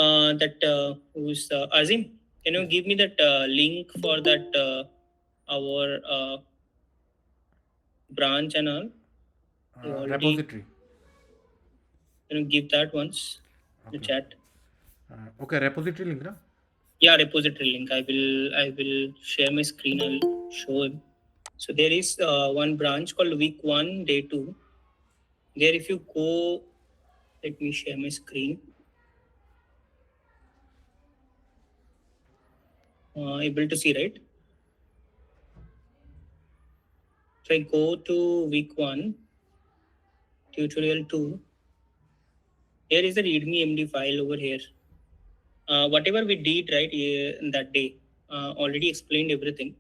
that who's Azim? Can you give me that link for that our branch and all? You already Repository. can you give that once in the Okay. chat? Okay, repository link, na? Yeah, repository link. I will share my screen. I'll show him. So there is one branch called week 1 day 2. There if you go, let me share my screen. Able to see, right? So I go to week 1, tutorial 2. Here is the readme MD file over here. Whatever we did right in that day, already explained everything.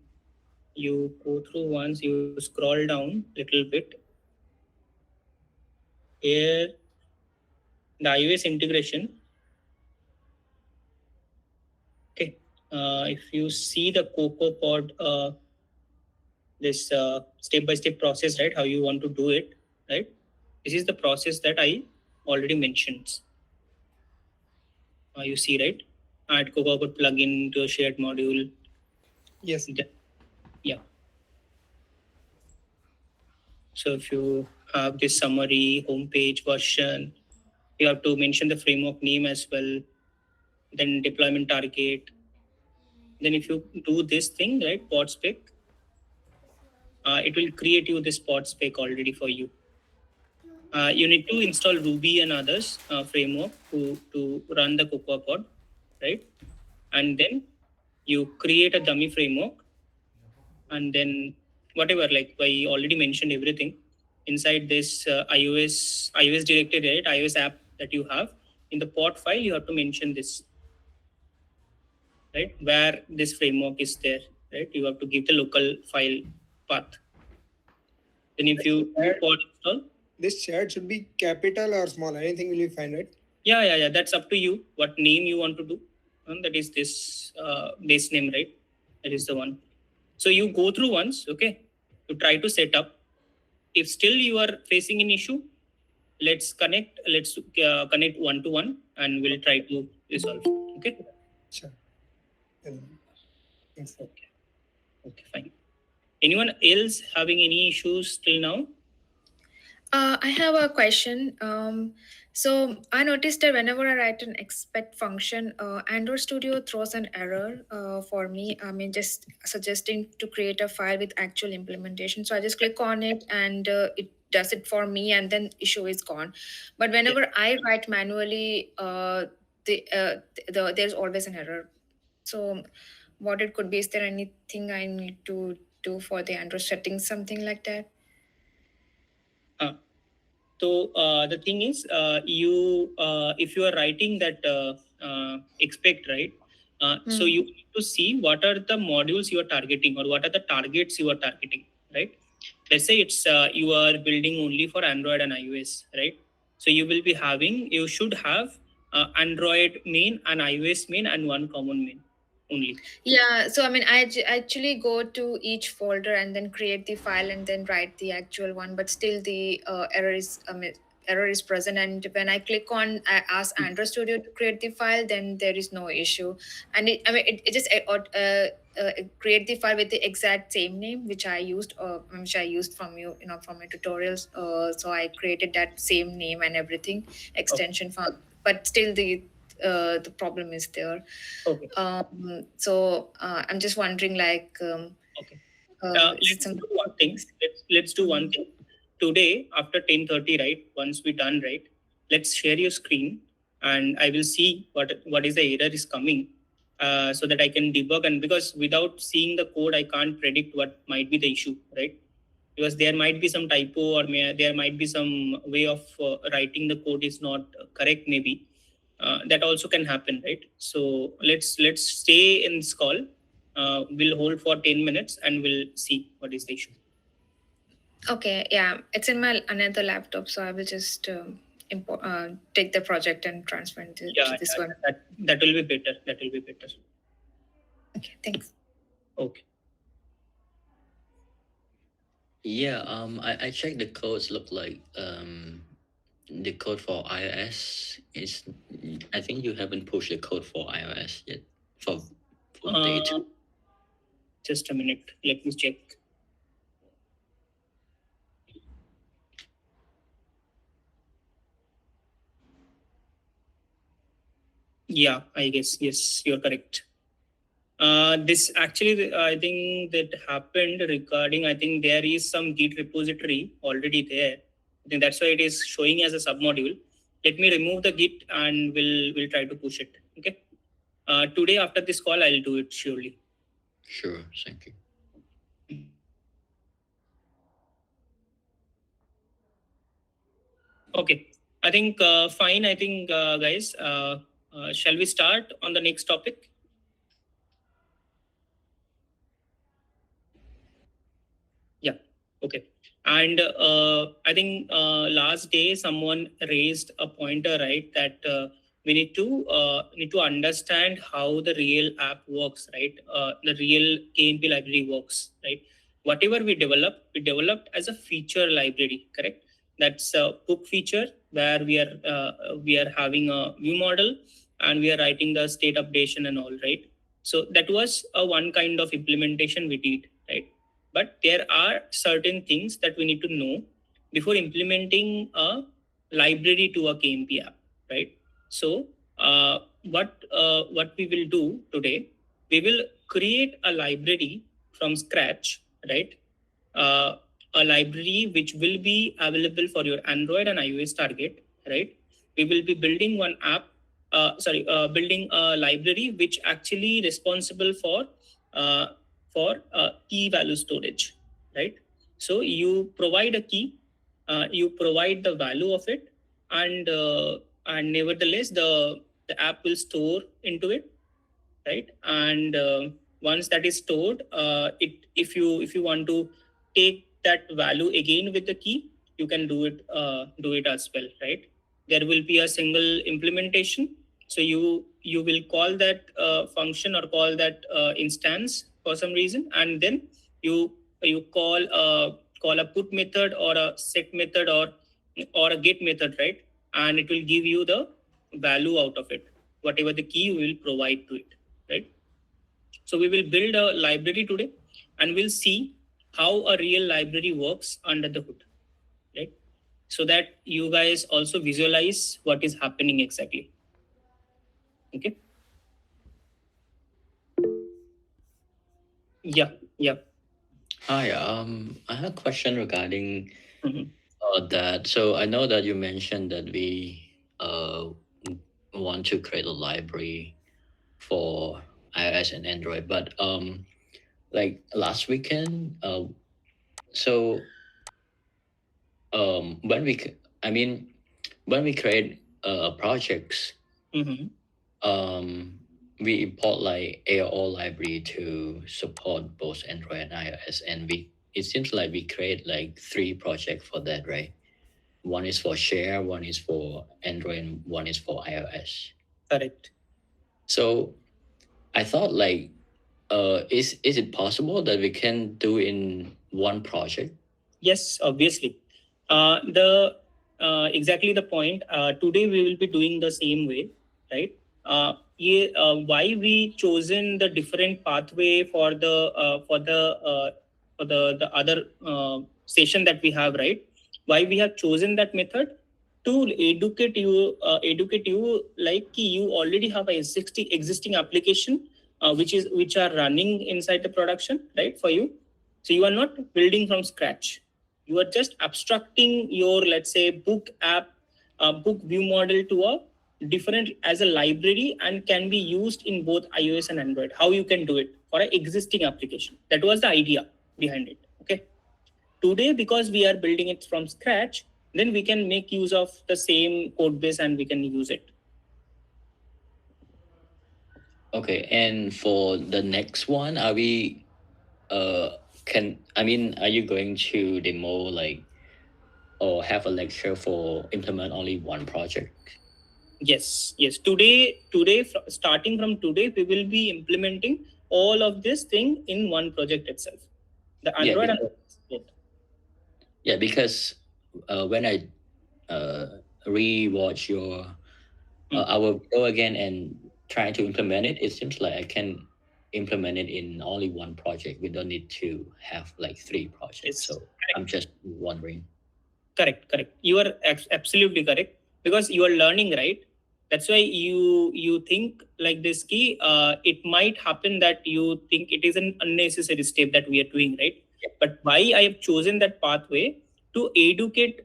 You go through once, you scroll down little bit. Here, the iOS integration. Okay, if you see the CocoaPod, this step-by-step process, right? How you want to do it, right? This is the process that I already mentioned. You see, right? Add CocoaPod plugin to a shared module. Yes. Yeah. So if you have this summary homepage version, you have to mention the framework name as well, then deployment target. Then if you do this thing, right, pod spec, it will create you this pod spec already for you. You need to install Ruby and others framework to run the CocoaPod, right? And then you create a dummy framework, and then whatever, like I already mentioned everything inside this iOS directory, right? iOS app that you have in the pod file, you have to mention this, right? Where this framework is there, right? You have to give the local file path. Then if you do pod install, This chat should be capital or small. Anything will be fine, right? yeah. That's up to you. What name you want to do? And that is this base name, right? That is the one. So you go through once, okay? To try to set up. If still you are facing an issue, let's connect. Let's connect 1-to-1, and we'll try to resolve. Okay. Sure. Thanks. Okay. Fine. Anyone else having any issues till now? I have a question. So I noticed that whenever I write an expect function, Android Studio throws an error for me. I mean, just suggesting to create a file with actual implementation. So I just click on it and it does it for me, and then issue is gone. But whenever I write manually, there's always an error. So what it could be? Is there anything I need to do for the Android settings, something like that? So the thing is, if you are writing that expect, right? So you need to see what are the modules you are targeting, or what are the targets you are targeting, right? Let's say it's you are building only for Android and iOS, right? So you should have Android main and iOS main and one common main only. Yeah, so I mean, actually go to each folder and then create the file and then write the actual one, but still the error is present. And when I click on ask Android Studio to create the file, then there is no issue. And it just create the file with the exact same name which I used from from my tutorials. So I created that same name and everything extension file, but still the problem is there. Okay. So I'm just wondering, like, Okay. is it something? Let's do one thing. Today after 10:30, right? Once we done, right? Let's share your screen, and I will see what is the error is coming, so that I can debug. And because without seeing the code, I can't predict what might be the issue, right? Because there might be some typo, or there might be some way of writing the code is not correct, maybe. That also can happen, right? So let's stay in this call. We'll hold for 10 minutes and we'll see what is the issue. Okay, yeah, it's in my another laptop, so I will just take the project and transfer it to this one. That will be better. That will be better. Okay, thanks. Okay. Yeah, I checked the codes. Look like the code for iOS is, I think you haven't pushed the code for iOS yet for update. Just a minute. Let me check. Yeah, I guess. Yes, you're correct. This actually, I think that happened regarding, I think there is some Git repository already there. I think that's why it is showing as a submodule. Let me remove the Git and we'll try to push it. Okay. Today after this call, I'll do it surely. Sure, thank you. Okay. I think fine. I think guys, shall we start on the next topic? Yeah. Okay. And I think last day someone raised a pointer, right? That we need to understand how the real app works, right? The real KMP library works, right? Whatever we developed as a feature library, correct? That's a book feature where we are having a view model and we are writing the state updation and all, right? So that was a one kind of implementation we did, right? But there are certain things that we need to know before implementing a library to a KMP app, right? So what we will do today, we will create a library from scratch, right? A library which will be available for your Android and iOS target, right? We will be building one app, building a library which actually responsible for key value storage, right? So you provide a key, you provide the value of it, and nevertheless the app will store into it, right? And once that is stored, if you want to take that value again with the key, you can do it as well, right? There will be a single implementation, so you will call that function or call that instance for some reason, and then you call a put method or a set method or a get method, right? And it will give you the value out of it, whatever the key you will provide to it, right? So we will build a library today and we'll see how a real library works under the hood, right? So that you guys also visualize what is happening exactly. Okay. Yeah. Hi, I have a question regarding Mhm. that. So I know that you mentioned that we want to create a library for iOS and Android, but like last weekend, so when I mean, when we create projects, Mhm. we import like AOL library to support both Android and iOS, and it seems like we create like 3 projects for that, right? One is for share, one is for Android, and one is for iOS. Correct. So I thought like, is it possible that we can do in one project? Yes, obviously. The exactly the point. Today we will be doing the same way, right? Why we chosen the different pathway for the other session that we have, right? Why we have chosen that method to educate you like you already have a existing application which are running inside the production, right, for you. So you are not building from scratch, you are just abstracting your, let's say, book app, book view model to a different as a library and can be used in both iOS and Android. How you can do it for an existing application, that was the idea behind it. Okay. Today, because we are building it from scratch, then we can make use of the same code base and we can use it. Okay, and for the next one, are we are you going to demo like or have a lecture for implement only one project? Yes. Today, starting from today, we will be implementing all of this thing in one project itself. The Android and both. Yeah, because when I re-watch your our video again and try to implement it, it seems like I can implement it in only one project. We don't need to have like 3 projects. Yes, So I'm just wondering. Correct. You are absolutely correct, because you are learning, right? That's why you think like this key. It might happen that you think it is an unnecessary step that we are doing, right? But why I have chosen that pathway to educate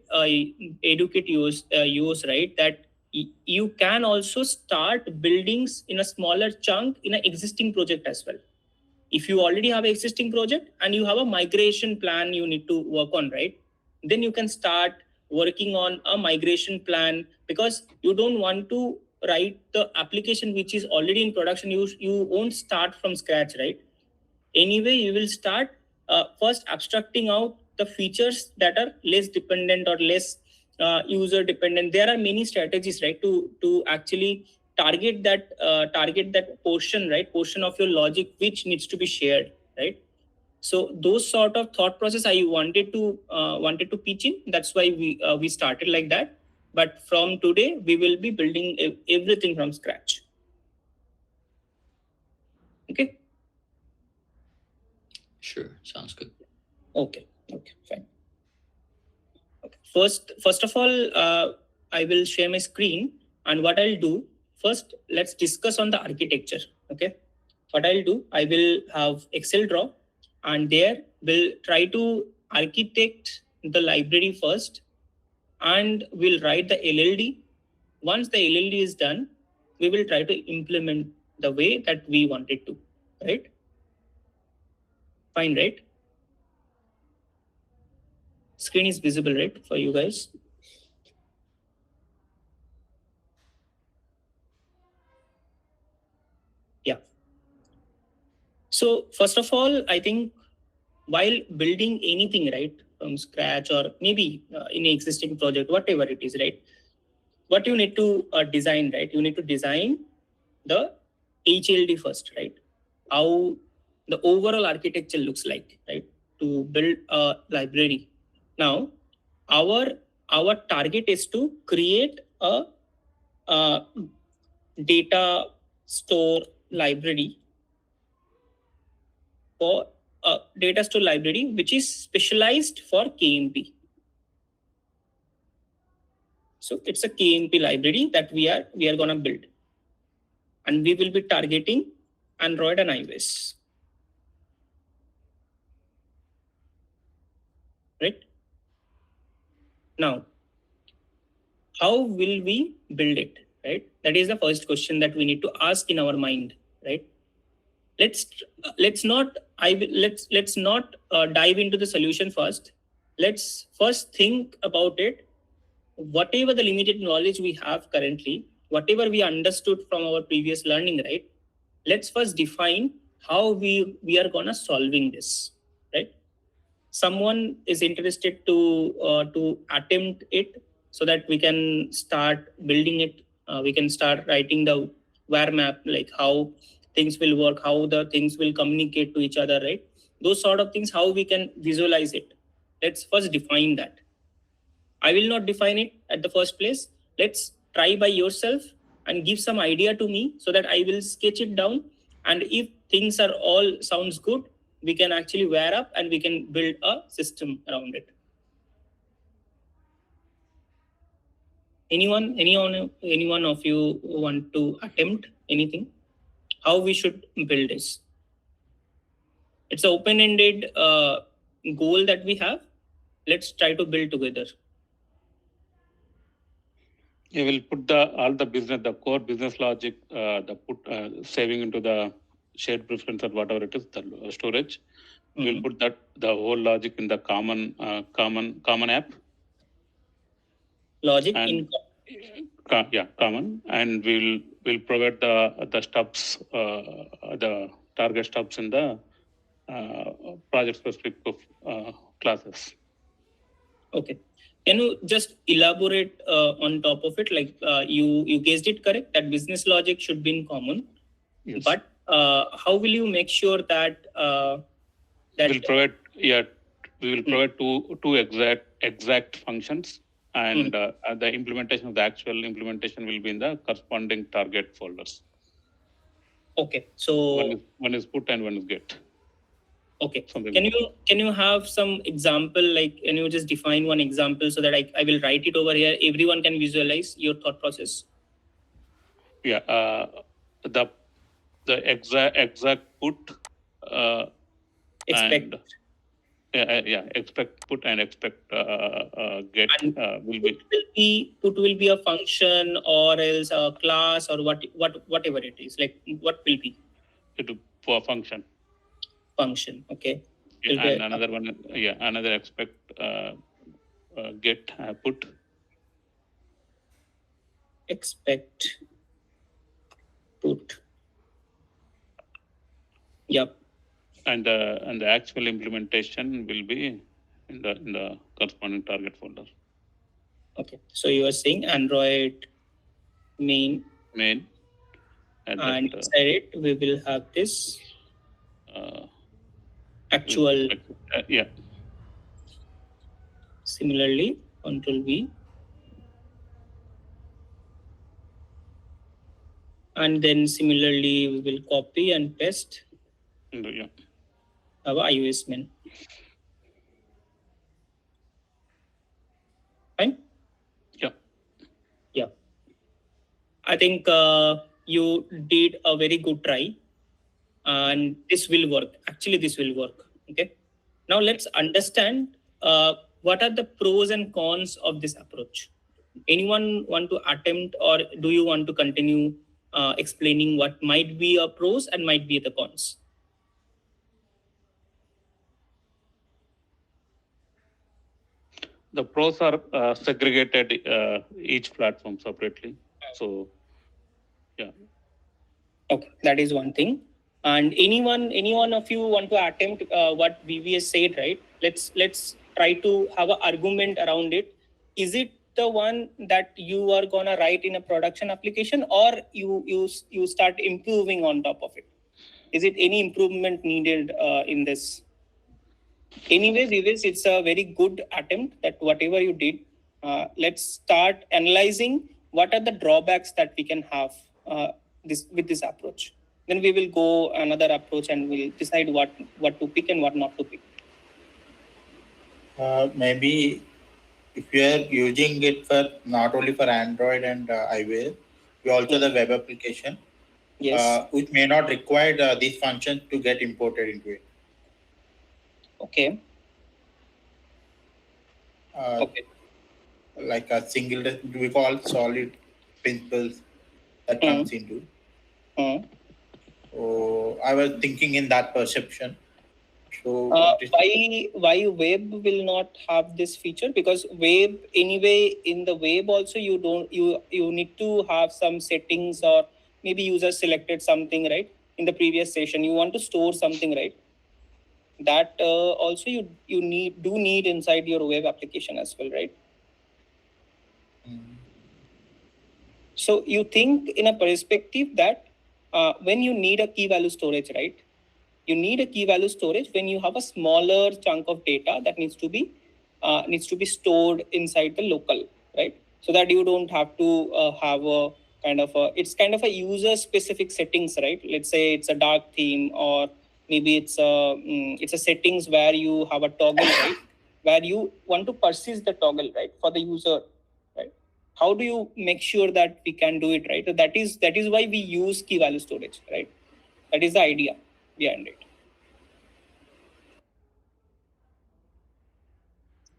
use, right? That you can also start buildings in a smaller chunk in an existing project as well. If you already have an existing project and you have a migration plan you need to work on, right? Then you can start working on a migration plan, because you don't want to write the application which is already in production. You won't start from scratch, right? Anyway, you will start first abstracting out the features that are less dependent or less user dependent. There are many strategies, right, to actually target that portion, right, portion of your logic which needs to be shared, right? So those sort of thought process I wanted to pitch in. That's why we started like that. But from today, we will be building everything from scratch. Okay. Sure, sounds good. Okay, fine. Okay. First of all, I will share my screen, and what I'll do first, let's discuss on the architecture. Okay, what I'll do, I will have Excel draw, and there we'll try to architect the library first, and we'll write the LLD. Once the LLD is done, we will try to implement the way that we want it to, right? Fine, right? Screen is visible, right, for you guys? Yeah. So first of all, I think while building anything, right, from scratch, or maybe in an existing project, whatever it is, right, what you need to design, right? You need to design the HLD first, right? How the overall architecture looks like, right, to build a library. Now, our target is to create a data store library for a data store library which is specialized for KMP. So it's a KMP library that we are going to build, and we will be targeting Android and iOS, right? Now, how will we build it, right? That is the first question that we need to ask in our mind, right? Let's not dive into the solution first. Let's first think about it. Whatever the limited knowledge we have currently, whatever we understood from our previous learning, right? Let's first define how we are gonna solving this, right? Someone is interested to attempt it, so that we can start building it. We can start writing the wire map, like how things will work, how the things will communicate to each other, right? Those sort of things, how we can visualize it. Let's first define that. I will not define it at the first place. Let's try by yourself and give some idea to me, so that I will sketch it down. And if things are all sounds good, we can actually wire up and we can build a system around it. Anyone of you want to attempt anything? How we should build this? It's an open-ended goal that we have. Let's try to build together. You will put the core business logic, saving into the shared preference or whatever it is, the storage. We'll put the whole logic in the common app. Logic and, in common, and we'll provide the stubs, the target stubs in the project specific classes. Okay. Can you just elaborate on top of it? Like you guessed it correct, that business logic should be in common. Yes. But how will you make sure that we'll provide two exact functions, and the implementation of the actual implementation will be in the corresponding target folders. Okay. So One is put and one is get. okay. Something Can you have some example, like can you just define one example so that I will write it over here? Everyone can visualize your thought process. Yeah, the exact put Expect. and expect put and expect get And will be put will be a function or else a class or whatever it is. Like what will be for function. Okay. Yeah, Will be and another one, another expect get put. expect put. Yep. And the actual implementation will be in the corresponding target folder. Okay. So you are saying Android main, And and that, inside it we will have this uh, actual. yeah. Similarly, Control V. And then similarly, we will copy and paste Yeah. our iOS main. Fine? Yeah. Yeah. I think you did a very good try, and this will work. Actually, this will work. Okay. Now let's understand what are the pros and cons of this approach. Anyone want to attempt, or do you want to continue explaining what might be a pros and might be the cons? The pros are segregated each platform separately. So, yeah. Okay, that is one thing. And anyone of you want to attempt what VVS said, right? Let's try to have an argument around it. Is it the one that you are gonna write in a production application, or you start improving on top of it? Is it any improvement needed in this? Anyway, VVS, it's a very good attempt that whatever you did, let's start analyzing what are the drawbacks that we can have with this approach. Then we will go another approach and we'll decide what to pick and what not to pick. Maybe if you are using it for not only for Android and iOS, you also the web application, Yes. which may not require these functions to get imported into it. Okay. Okay. Like a single, we call solid principles that comes into. So I was thinking in that perception. So why web will not have this feature? Because web anyway, in the web also you need to have some settings, or maybe user selected something, right? In the previous session, you want to store something, right? That also you need inside your web application as well, right? So you think in a perspective that when you need a key value storage, right? You need a key value storage when you have a smaller chunk of data that needs to be stored inside the local, right? So that you don't have to have a it's kind of a user specific settings, right? Let's say it's a dark theme, or maybe it's a settings where you have a toggle, right? Where you want to persist the toggle, right, for the user, right? How do you make sure that we can do it, right? So that is why we use key value storage, right? That is the idea behind it.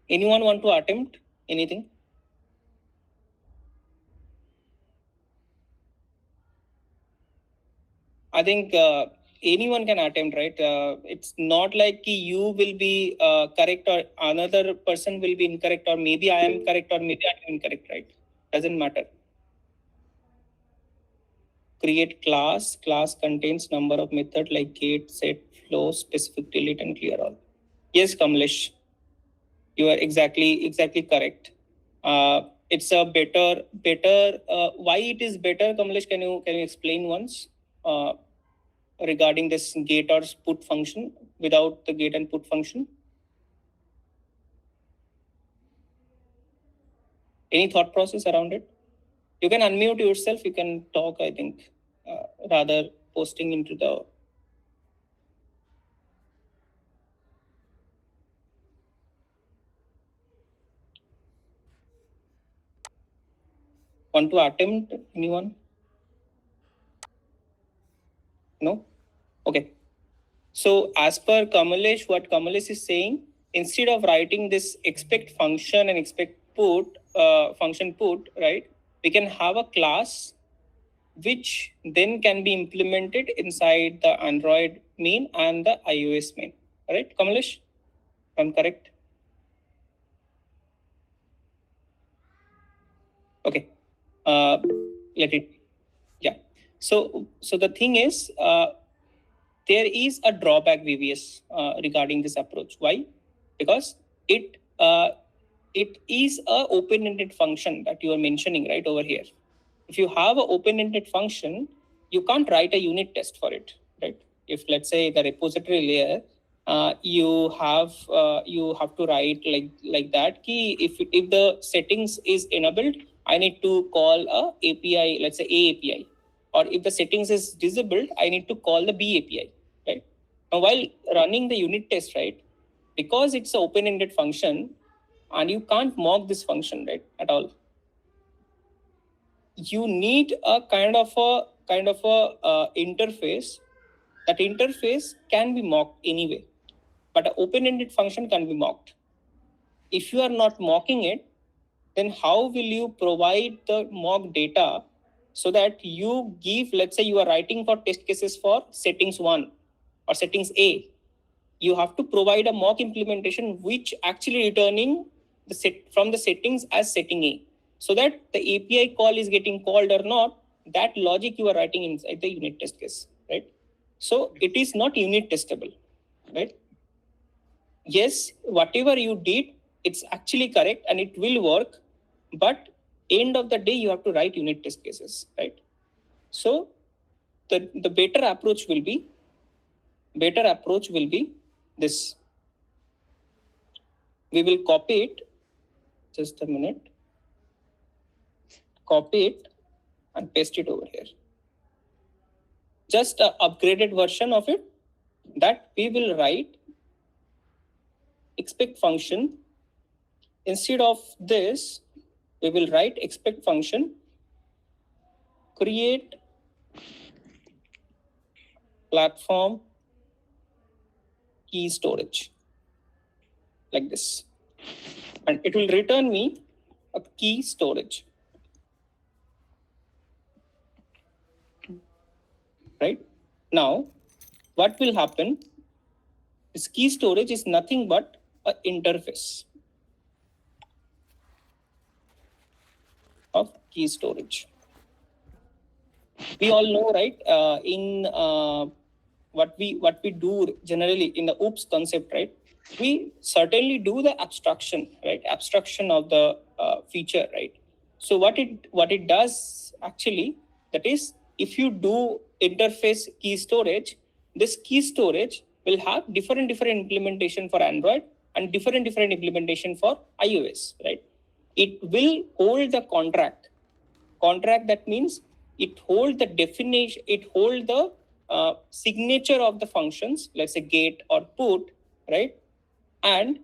Anyone want to attempt anything? I think anyone can attempt, right? It's not like you will be correct or another person will be incorrect, or maybe I am correct or maybe I am incorrect, right? Doesn't matter. Create class contains number of method like get, set, flow, specific, delete, and clear all. Yes, Kamlesh, you are exactly correct. It's a better. Why it is better, Kamlesh? Can you explain once regarding this get or put function without the get and put function? Any thought process around it? You can unmute yourself. You can talk, I think, rather posting into the... Want to attempt, anyone? No? Okay. So as per Kamalesh, what Kamalesh is saying, instead of writing this expect function and expect put, function put, right? We can have a class which then can be implemented inside the Android main and the iOS main. Right, Kamalesh? I'm correct? Okay. Let it, yeah. So the thing is, there is a drawback, VVS, regarding this approach. Why? Because it is a open-ended function that you are mentioning right over here. If you have an open-ended function, you can't write a unit test for it, right? If let's say the repository layer, you have to write like that. Key if the settings is enabled, I need to call a API, let's say A API, or if the settings is disabled, I need to call the B API, right? Now, while running the unit test, right, because it's an open-ended function, and you can't mock this function, right, at all. You need a kind of a interface. That interface can be mocked anyway, but an open-ended function can be mocked. If you are not mocking it, then how will you provide the mock data so that you give, let's say you are writing for test cases for settings 1 or settings A. You have to provide a mock implementation which actually returning the set from the settings as setting A, so that the API call is getting called or not, that logic you are writing inside the unit test case, right? So it is not unit testable, right? Yes, whatever you did, it's actually correct and it will work, but end of the day, you have to write unit test cases, right? So the better approach will be this. We will copy it. Just a minute. Copy it and paste it over here. Just an upgraded version of it, that we will write expect function. Instead of this, we will write expect function create platform key storage, like this, and it will return me a key storage, right? Now what will happen? This key storage is nothing but an interface of key storage. We all know, right? In what we do generally in the OOPS concept, right? We certainly do the abstraction, right? Abstraction of the feature, right? So what it does actually, that is, if you do interface key storage, this key storage will have different implementation for Android and different implementation for iOS, right? It will hold the contract. That means it hold the definition, it hold the signature of the functions, let's say get or put, right? And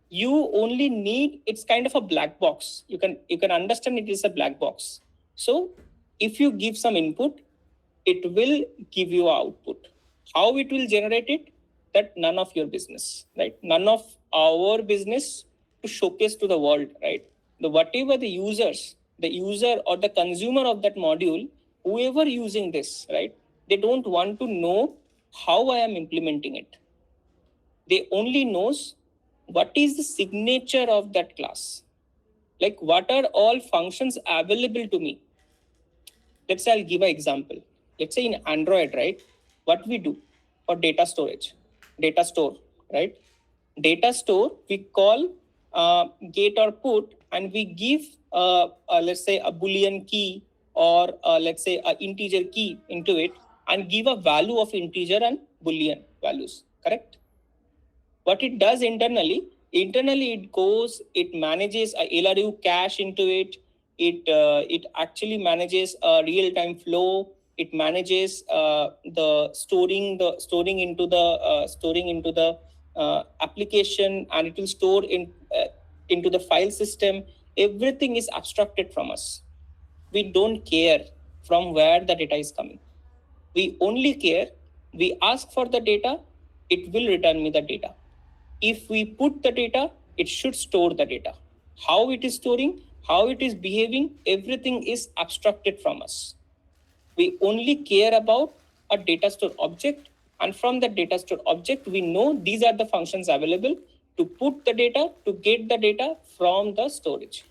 you only need, it's kind of a black box. You can understand it is a black box. So if you give some input, it will give you output. How it will generate it, that none of your business, right? None of our business to showcase to the world, right? Whatever the user or the consumer of that module, whoever using this, right? They don't want to know how I am implementing it. They only knows what is the signature of that class. Like what are all functions available to me? Let's say I'll give an example. Let's say in Android, right? What we do for data storage, data store, right? Data store, we call get or put, and we give let's say a Boolean key or let's say an integer key into it and give a value of integer and Boolean values, correct? What it does internally, internally it goes, it manages a LRU cache into it. It actually manages a real-time flow. It manages the storing into the application, and it will store into the file system. Everything is abstracted from us. We don't care from where the data is coming. We only care, we ask for the data, it will return me the data. If we put the data, it should store the data. How it is storing, how it is behaving, everything is abstracted from us. We only care about a data store object, and from the data store object, we know these are the functions available to put the data, to get the data from the storage.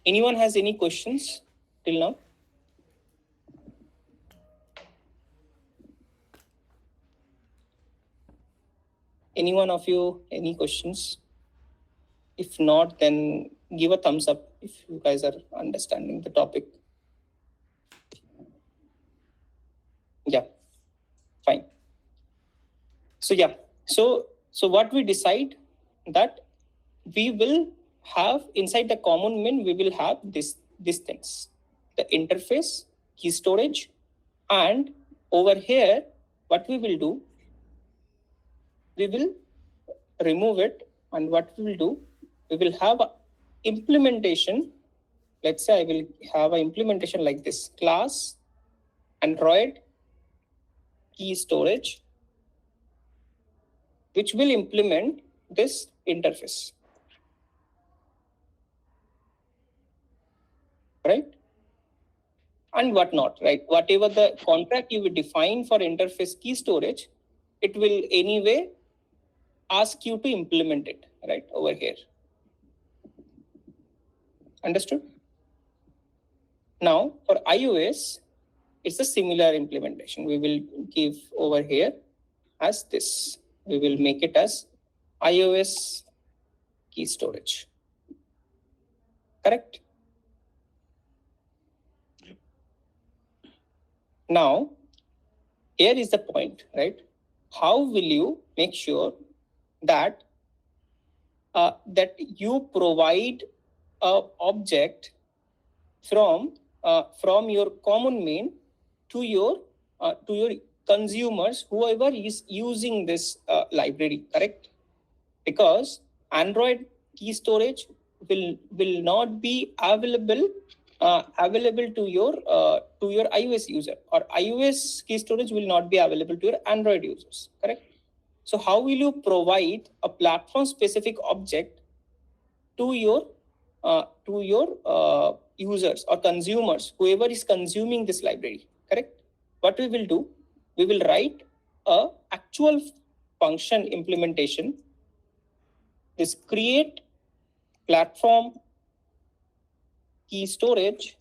Anyone has any questions till now? Any one of you, any questions? If not, then give a thumbs up if you guys are understanding the topic. Yeah, fine. So yeah, so what we decide that we will have inside the common main, we will have these things, the interface, key storage, and over here, what we will do, we will remove it, and what we will do, we will have a implementation. Let's say I will have an implementation like this: class Android key storage, which will implement this interface, right? And whatnot, right? Whatever the contract you will define for interface key storage, it will anyway ask you to implement it, right, over here. Understood? Now, for iOS, it's a similar implementation. We will give over here as this. We will make it as iOS key storage. Correct? Now, here is the point, right? How will you make sure that that you provide an object from your common main to your consumers, whoever is using this library, correct? Because Android key storage will not be available to your iOS user, or iOS key storage will not be available to your Android users, correct? So how will you provide a platform specific object to your users or consumers, whoever is consuming this library, correct? What we will do, we will write a actual function implementation, this create platform key storage,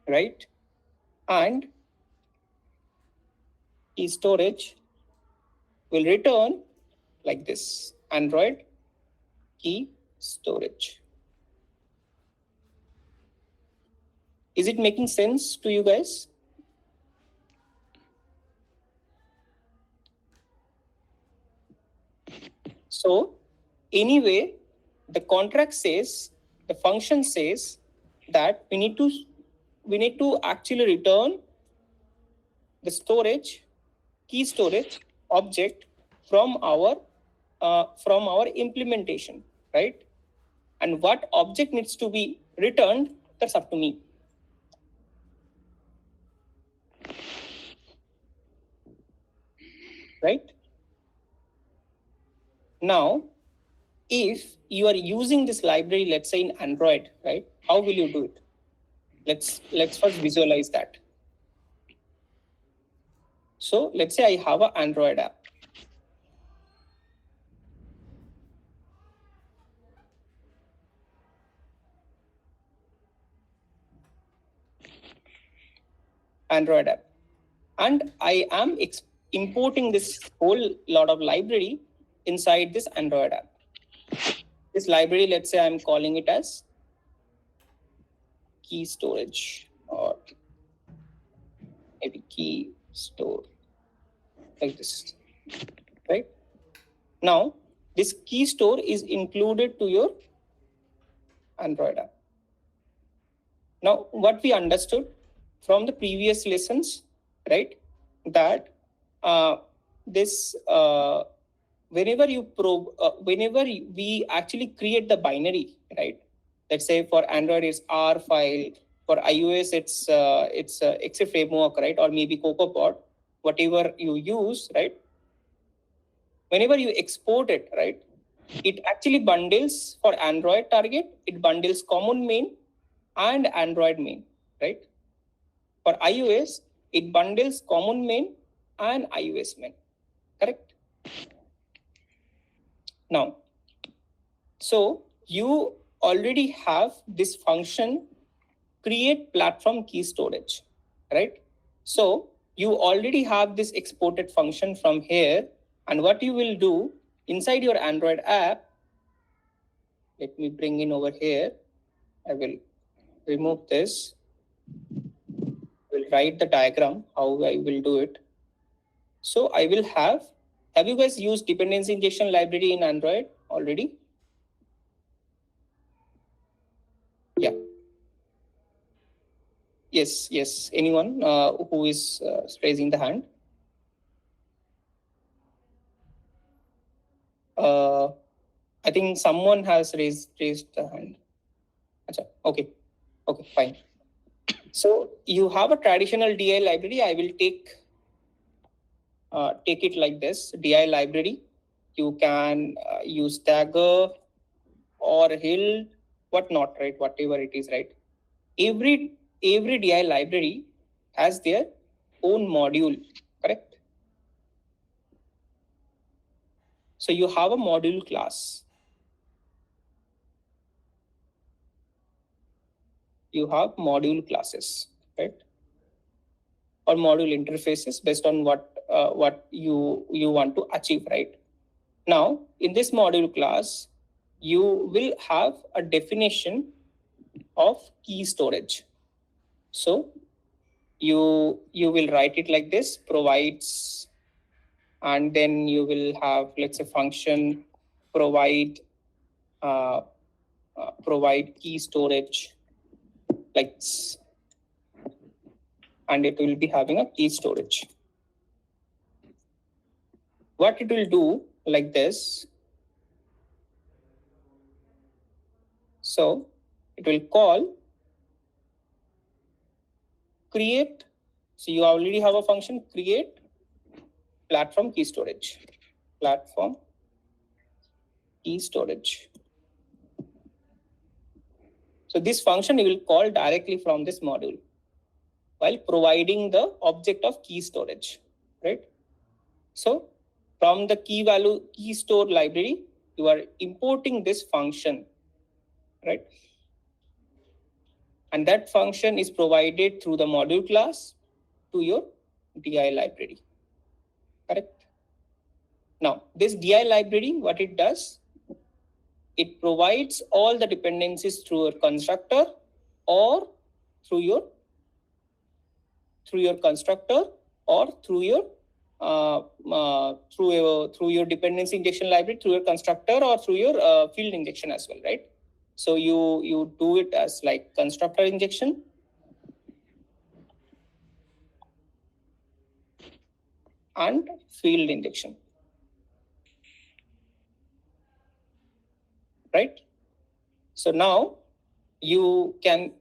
right? And key storage will return like this: Android key storage. Is it making sense to you guys? So anyway, the contract says, the function says that we need to actually return the storage, key storage object from our implementation, right? And what object needs to be returned, that's up to me. Right? Now, if you are using this library, let's say in Android, right? How will you do it? Let's first visualize that. So let's say I have an Android app. Android app. And I am importing this whole lot of library inside this Android app. This library, let's say I'm calling it as key storage, or maybe key store, like this. right? Now, this key store is included to your Android app. Now, what we understood from the previous lessons, right, that this whenever we actually create the binary, right? Let's say for Android it's R file, for iOS it's Xf framework, right, or maybe CocoaPod, whatever you use, right? Whenever you export it, right, it actually bundles for Android target. It bundles common main and Android main, right? For iOS, it bundles common main and iOS main, correct? Now, so you already have this function create platform key storage, right? So you already have this exported function from here, and what you will do inside your Android app, let me bring in over here. I will remove this. Will write the diagram how I will do it. So I will have you guys used dependency injection library in Android already? Yeah. Yes. Anyone who is raising the hand? I think someone has raised the hand. Achha, okay, fine. So you have a traditional DI library. I will take it like this: DI library. You can use Dagger or Hill, whatnot, right? Whatever it is, right? Every DI library has their own module, correct? So you have a module class. You have module classes, right? Or module interfaces based on what you want to achieve, right? Now, in this module class, you will have a definition of key storage. So you will write it like this: provides, and then you will have, let's say, function provide key storage like this, and it will be having a key storage. What it will do like this, so it will call create. So you already have a function create platform key storage, platform key storage. So this function you will call directly from this module while providing the object of key storage, right? So from the key store library, you are importing this function, right? And that function is provided through the module class to your DI library, correct? Now, this DI library, what it does, it provides all the dependencies through your constructor or through your constructor or through your through your dependency injection library, through your constructor or through your field injection as well, right? So you do it as like constructor injection, and field injection, right? So now you can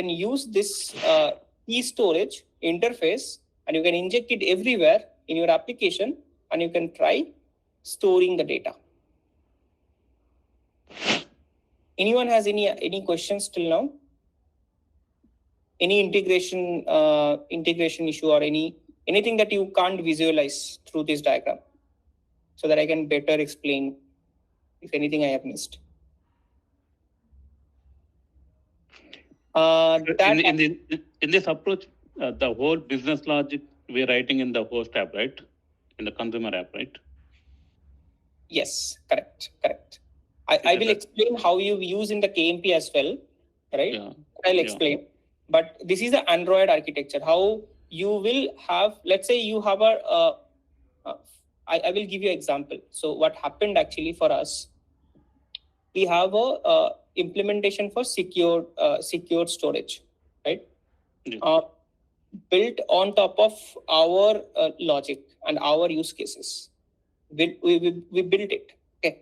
use this key storage interface, and you can inject it everywhere in your application, and you can try storing the data. Anyone has any questions till now? Any integration issue or anything that you can't visualize through this diagram, so that I can better explain if anything I have missed? In this approach, the whole business logic we're writing in the host app, right? In the consumer app, right? Yes, correct. I will explain how you use in the KMP as well, right? Yeah. I'll explain. But this is the Android architecture. How you will have, let's say you have a I will give you an example. So what happened actually for us, we have a implementation for secured storage, right? Yeah. Built on top of our logic and our use cases. We built it. Okay.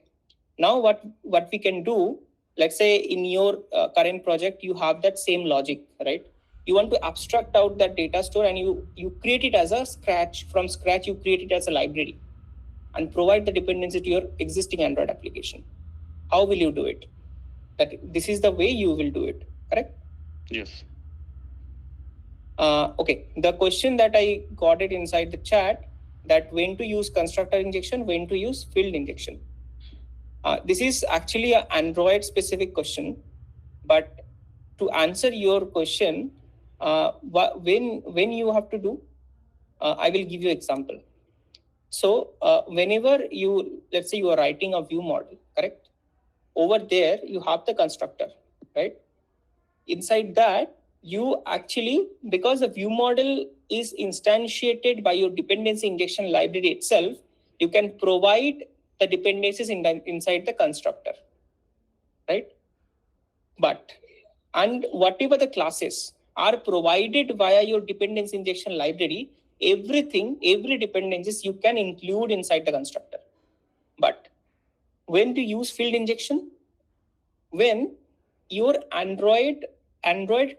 Now what we can do, let's say in your current project, you have that same logic, right? You want to abstract out that data store and you create it as a from scratch, you create it as a library and provide the dependency to your existing Android application. How will you do it? That this is the way you will do it, correct? Yes. Okay, the question that I got it inside the chat, that when to use constructor injection, when to use field injection. This is actually an Android specific question, but to answer your question, when you have to do, I will give you example. So whenever let's say you are writing a view model, correct? Over there, you have the constructor, right? Inside that, you actually, because the view model is instantiated by your dependency injection library itself, you can provide the dependencies inside the constructor, right? And whatever the classes are provided via your dependency injection library, every dependencies you can include inside the constructor. But when to use field injection? When your Android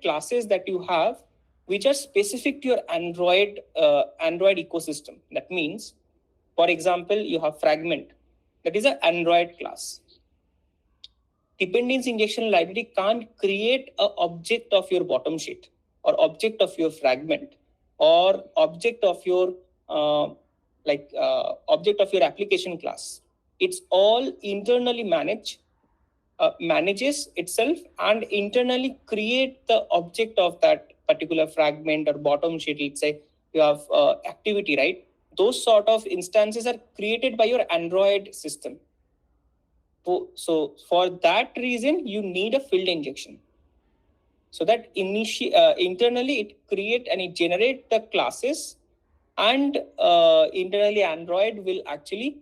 classes that you have, which are specific to your Android ecosystem. That means, for example, you have fragment. That is an Android class. Dependency injection library can't create an object of your bottom sheet or object of your fragment or object of your object of your application class. It's all internally manages itself and internally create the object of that particular fragment or bottom sheet. Let's say you have activity, right? Those sort of instances are created by your Android system. So for that reason, you need a field injection. So that internally it create and it generate the classes, and internally Android will actually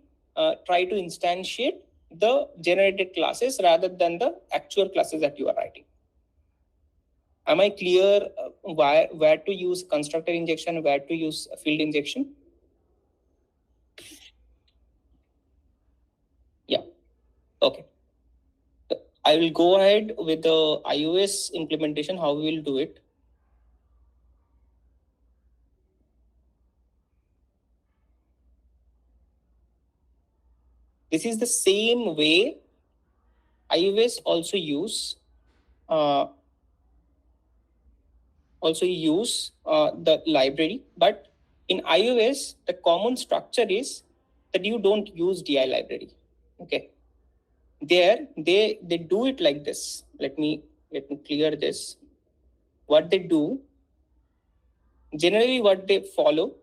try to instantiate the generated classes rather than the actual classes that you are writing. Am I clear where to use constructor injection, where to use field injection? Yeah. Okay. I will go ahead with the iOS implementation, how we will do it. This is the same way iOS also use the library, but in iOS the common structure is that you don't use DI library. Okay, there they do it like this. Let me clear this. What they do, generally what they follow,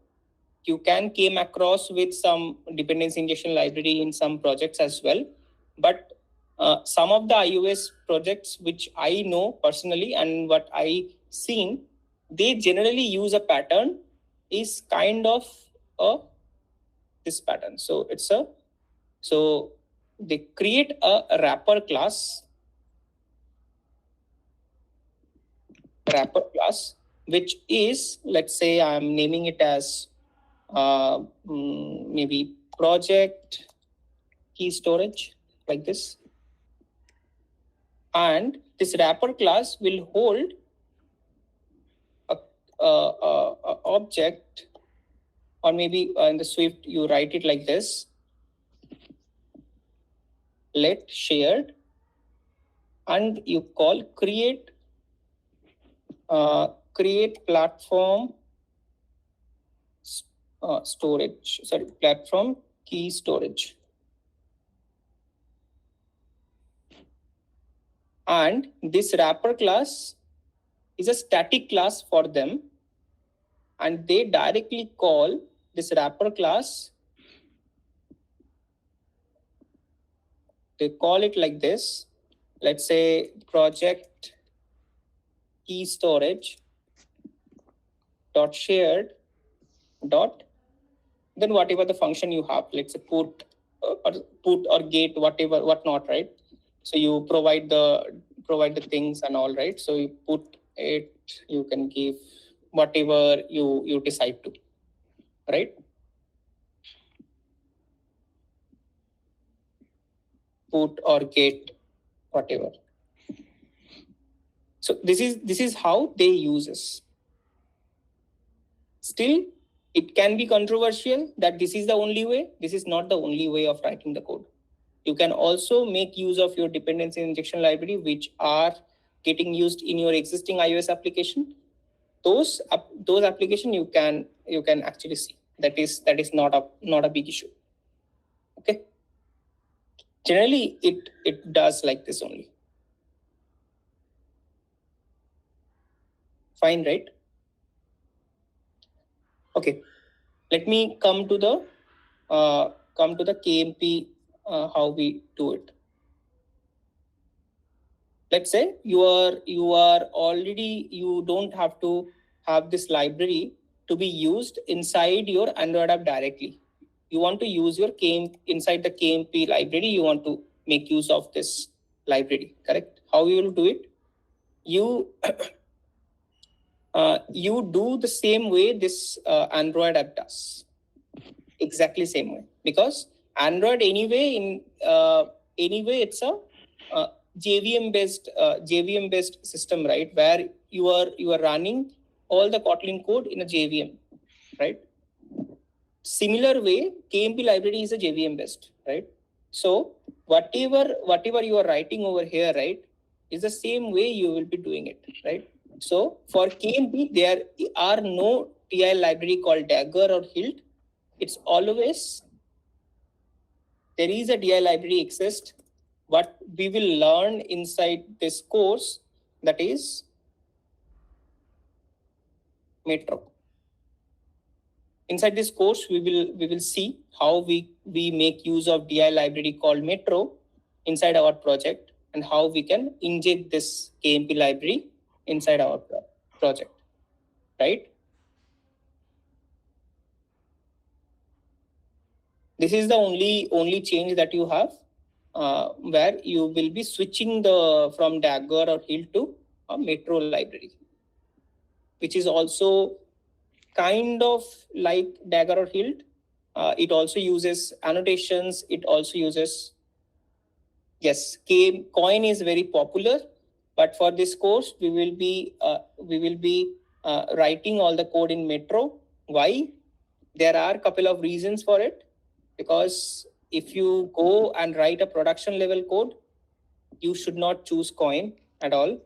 you can came across with some dependency injection library in some projects as well, but some of the iOS projects which I know personally and what I seen, they generally use a pattern is kind of this pattern. So they create a wrapper class, which is, let's say I'm naming it as maybe project key storage, like this. And this wrapper class will hold a object, or maybe in the Swift you write it like this: let shared, and you call create platform platform key storage. And this wrapper class is a static class for them, and they directly call this wrapper class. They call it like this. Let's say project key storage dot shared dot then whatever the function you have, let's say put or get, whatever, whatnot, right? So you provide the things and all, right? So you put it, you can give whatever you decide to, right? Put or get, whatever. So this is how they use this. Still, it can be controversial that this is the only way. This is not the only way of writing the code. You can also make use of your dependency injection library, which are getting used in your existing iOS application. Those application you can actually see. That is not a big issue. Okay. Generally, it does like this only. Fine, right? Okay. Let me come to the KMP, how we do it. Let's say you are already, you don't have to have this library to be used inside your Android app directly. You want to use your inside the KMP library, you want to make use of this library, correct? How you will do it? You you do the same way this Android app does. Exactly same way, because Android anyway it's a JVM based system, right? Where you are running all the Kotlin code in a JVM, right? Similar way, KMP library is a JVM based, right? So whatever you are writing over here, right, is the same way you will be doing it, right? So for KMP, there are no TI library called Dagger or Hilt. It's always, there is a TI library exists. What we will learn inside this course, that is Metro. Inside this course, we will see how we make use of DI library called Metro inside our project, and how we can inject this KMP library inside our project, right? This is the only change that you have, where you will be switching from Dagger or Hilt to a Metro library, which is also kind of like Dagger or Hilt. It also uses annotations. It also uses, yes, Coin is very popular, but for this course we will be writing all the code in Metro. Why? There are a couple of reasons for it. Because if you go and write a production level code, you should not choose Coin at all.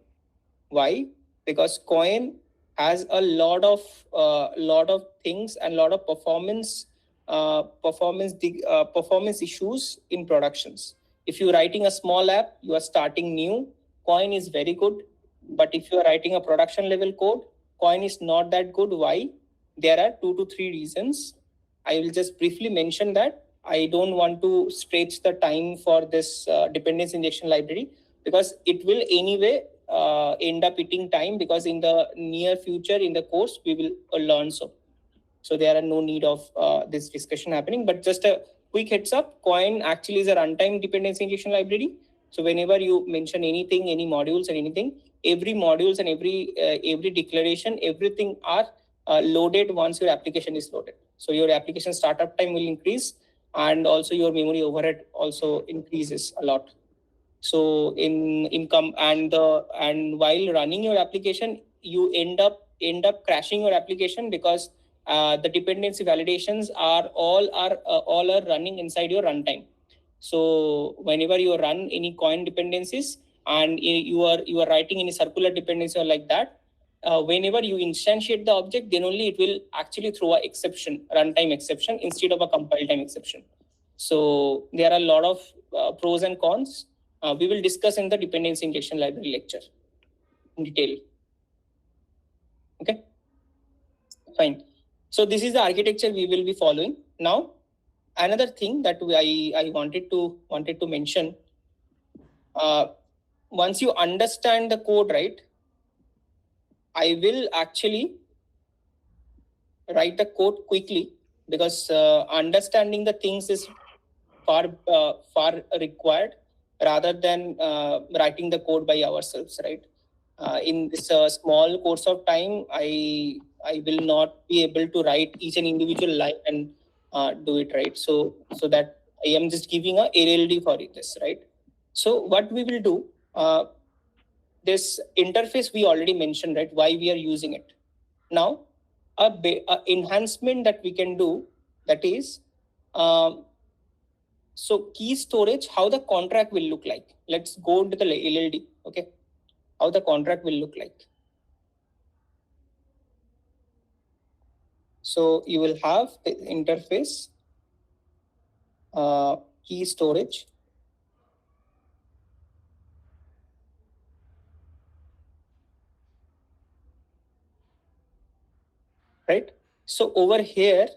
Why? Because Coin has a lot of things and lot of performance issues in productions. If you're writing a small app, you are starting new, Coin is very good. But if you are writing a production level code, Coin is not that good. Why? There are 2 to 3 reasons. I will just briefly mention that. I don't want to stretch the time for this dependency injection library, because it will anyway end up eating time, because in the near future in the course we will learn so. So there are no need of this discussion happening. But just a quick heads up, Coin actually is a runtime dependency injection library. So whenever you mention anything, any modules and anything, every modules and every declaration, everything are loaded once your application is loaded. So your application startup time will increase, and also your memory overhead also increases a lot. So in income and while running your application, you end up crashing your application, because the dependency validations are all running inside your runtime. So whenever you run any Coin dependencies and you are writing any circular dependency or like that, whenever you instantiate the object, then only it will actually throw a exception, runtime exception, instead of a compile time exception. So there are a lot of pros and cons. We will discuss in the dependency injection library lecture in detail. Okay, fine. So this is the architecture we will be following. Now, another thing that I wanted to mention, once you understand the code, right, I will actually write the code quickly because understanding the things is far required rather than writing the code by ourselves, right? In this small course of time, I will not be able to write each and individual line and do it, right? So that I am just giving a ALD for this, right? So what we will do, this interface we already mentioned, right? Why we are using it. Now, a enhancement that we can do, that is, so key storage, how the contract will look like. Let's go into the LLD, okay? How the contract will look like. So you will have the interface, key storage, right? So over here,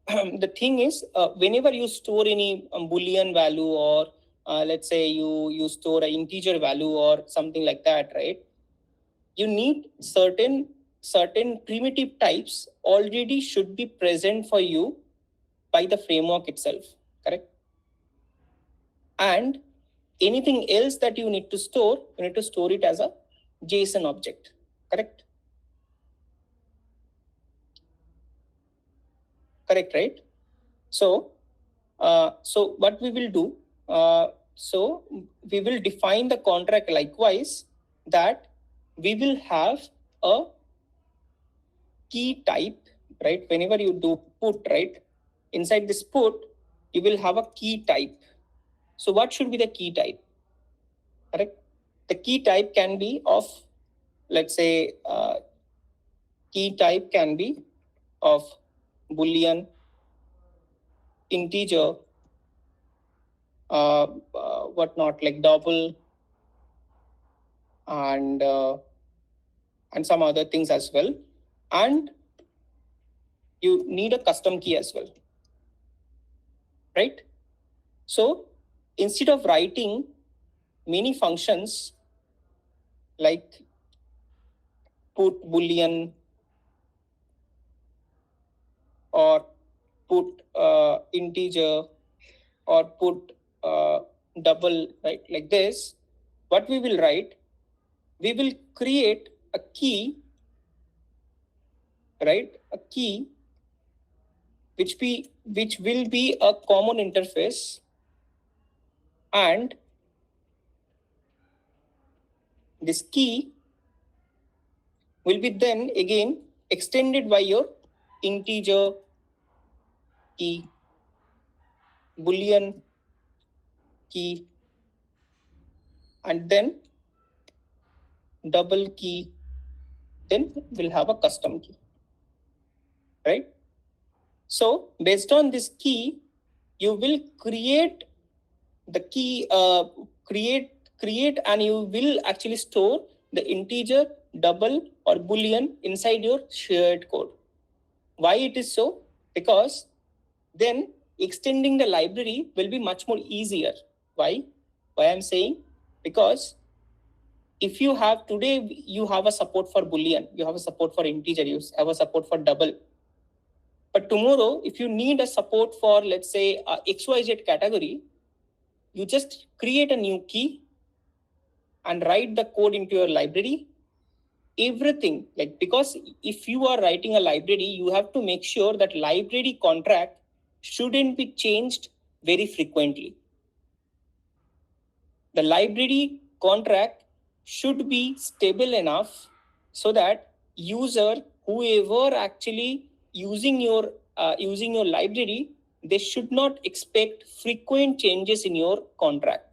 the thing is, whenever you store any Boolean value, or let's say you store an integer value or something like that, right? You need certain primitive types already should be present for you by the framework itself, correct? And anything else that you need to store it as a JSON object, correct? Correct, right? So, so what we will do, so we will define the contract likewise, that we will have a key type, right? Whenever you do put, right, inside this put, you will have a key type. So what should be the key type, correct? The key type can be of, let's say, key type can be of Boolean, integer, whatnot, like double, and some other things as well. And you need a custom key as well, right? So instead of writing many functions like put Boolean or put integer or put double, right, like this, what we will write, we will create a key, right, a key which will be a common interface, and this key will be then again extended by your integer key, Boolean key, and then double key, then we'll have a custom key, right? So based on this key, you will create the key, create, and you will actually store the integer, double, or Boolean inside your shared code. Why it is so? Because then extending the library will be much more easier. Why I'm saying? Because if you have today, you have a support for Boolean, you have a support for integer, you have a support for double. But tomorrow, if you need a support for, let's say, XYZ category, you just create a new key and write the code into your library. Everything, like, because if you are writing a library, you have to make sure that library contract shouldn't be changed very frequently. The library contract should be stable enough so that user, whoever actually using your library, they should not expect frequent changes in your contract.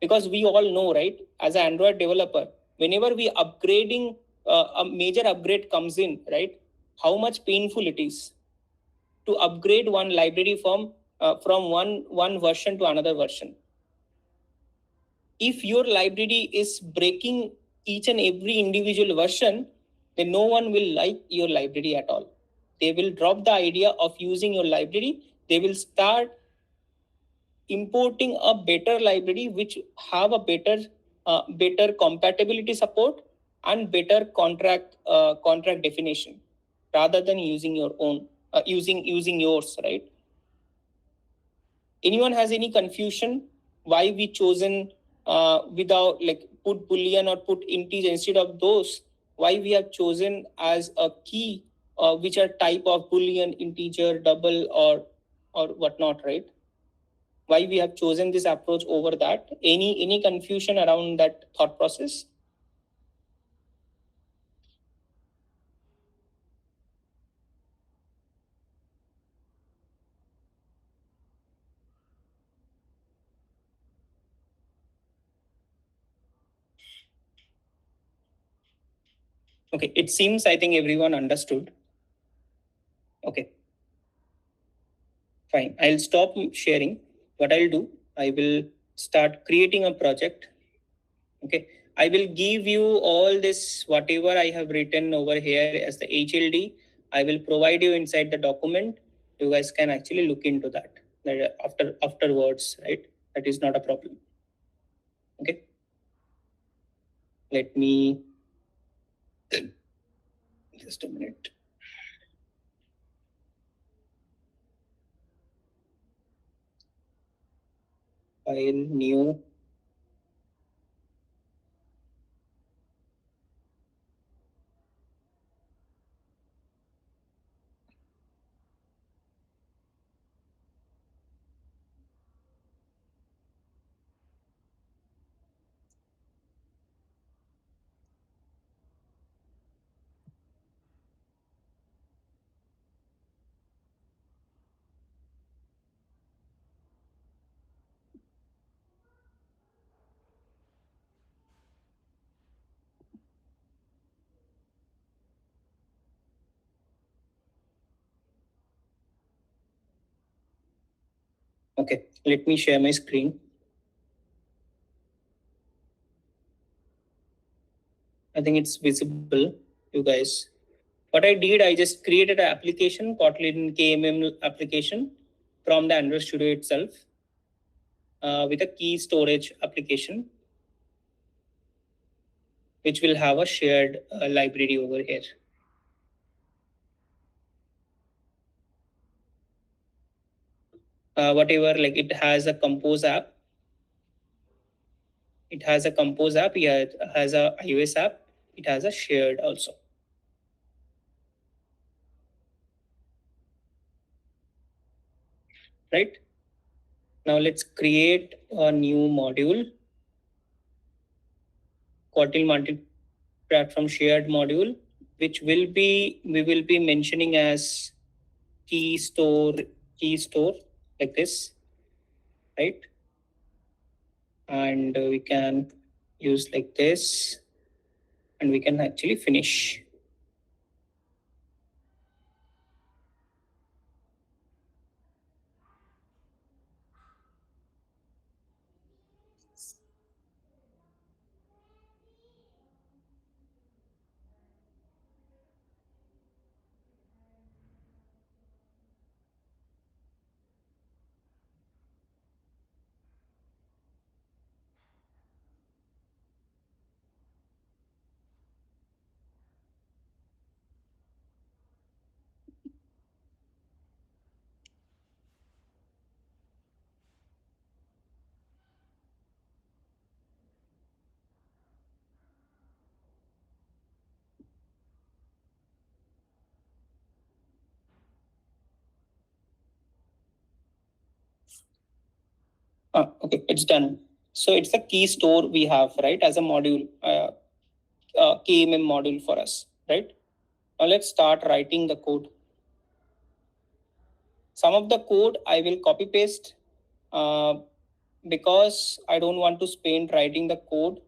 Because we all know, right, as an Android developer, whenever we upgrading, a major upgrade comes in, right, how much painful it is to upgrade one library from one version to another version. If your library is breaking each and every individual version, then no one will like your library at all. They will drop the idea of using your library. They will start importing a better library which have a better compatibility support and better contract definition, rather than using your own. using yours, right? Anyone has any confusion why we chosen without like put boolean or put integer instead of those? Why we have chosen as a key which are type of boolean, integer, double, or whatnot, right? Why we have chosen this approach over that? Any confusion around that thought process? Okay, it seems I think everyone understood. Okay, fine. I'll stop sharing. What I'll do, I will start creating a project. Okay, I will give you all this, whatever I have written over here as the HLD. I will provide you inside the document. You guys can actually look into that afterwards, right? That is not a problem. Okay. Let me just a minute. File new. Okay, let me share my screen. I think it's visible, you guys. What I did, I just created an application, Kotlin KMM application from the Android Studio itself with a key storage application, which will have a shared library over here. Whatever, like it has a Compose app. It has a Compose app. Yeah, it has a iOS app. It has a shared also. Right? Now let's create a new module. Kotlin multi-platform shared module, which we will be mentioning as key store like this, right? And we can use like this, and we can actually finish. Okay, it's done. So it's a key store we have, right, as a module, KMM module for us, right? Now let's start writing the code. Some of the code I will copy paste because I don't want to spend writing the code.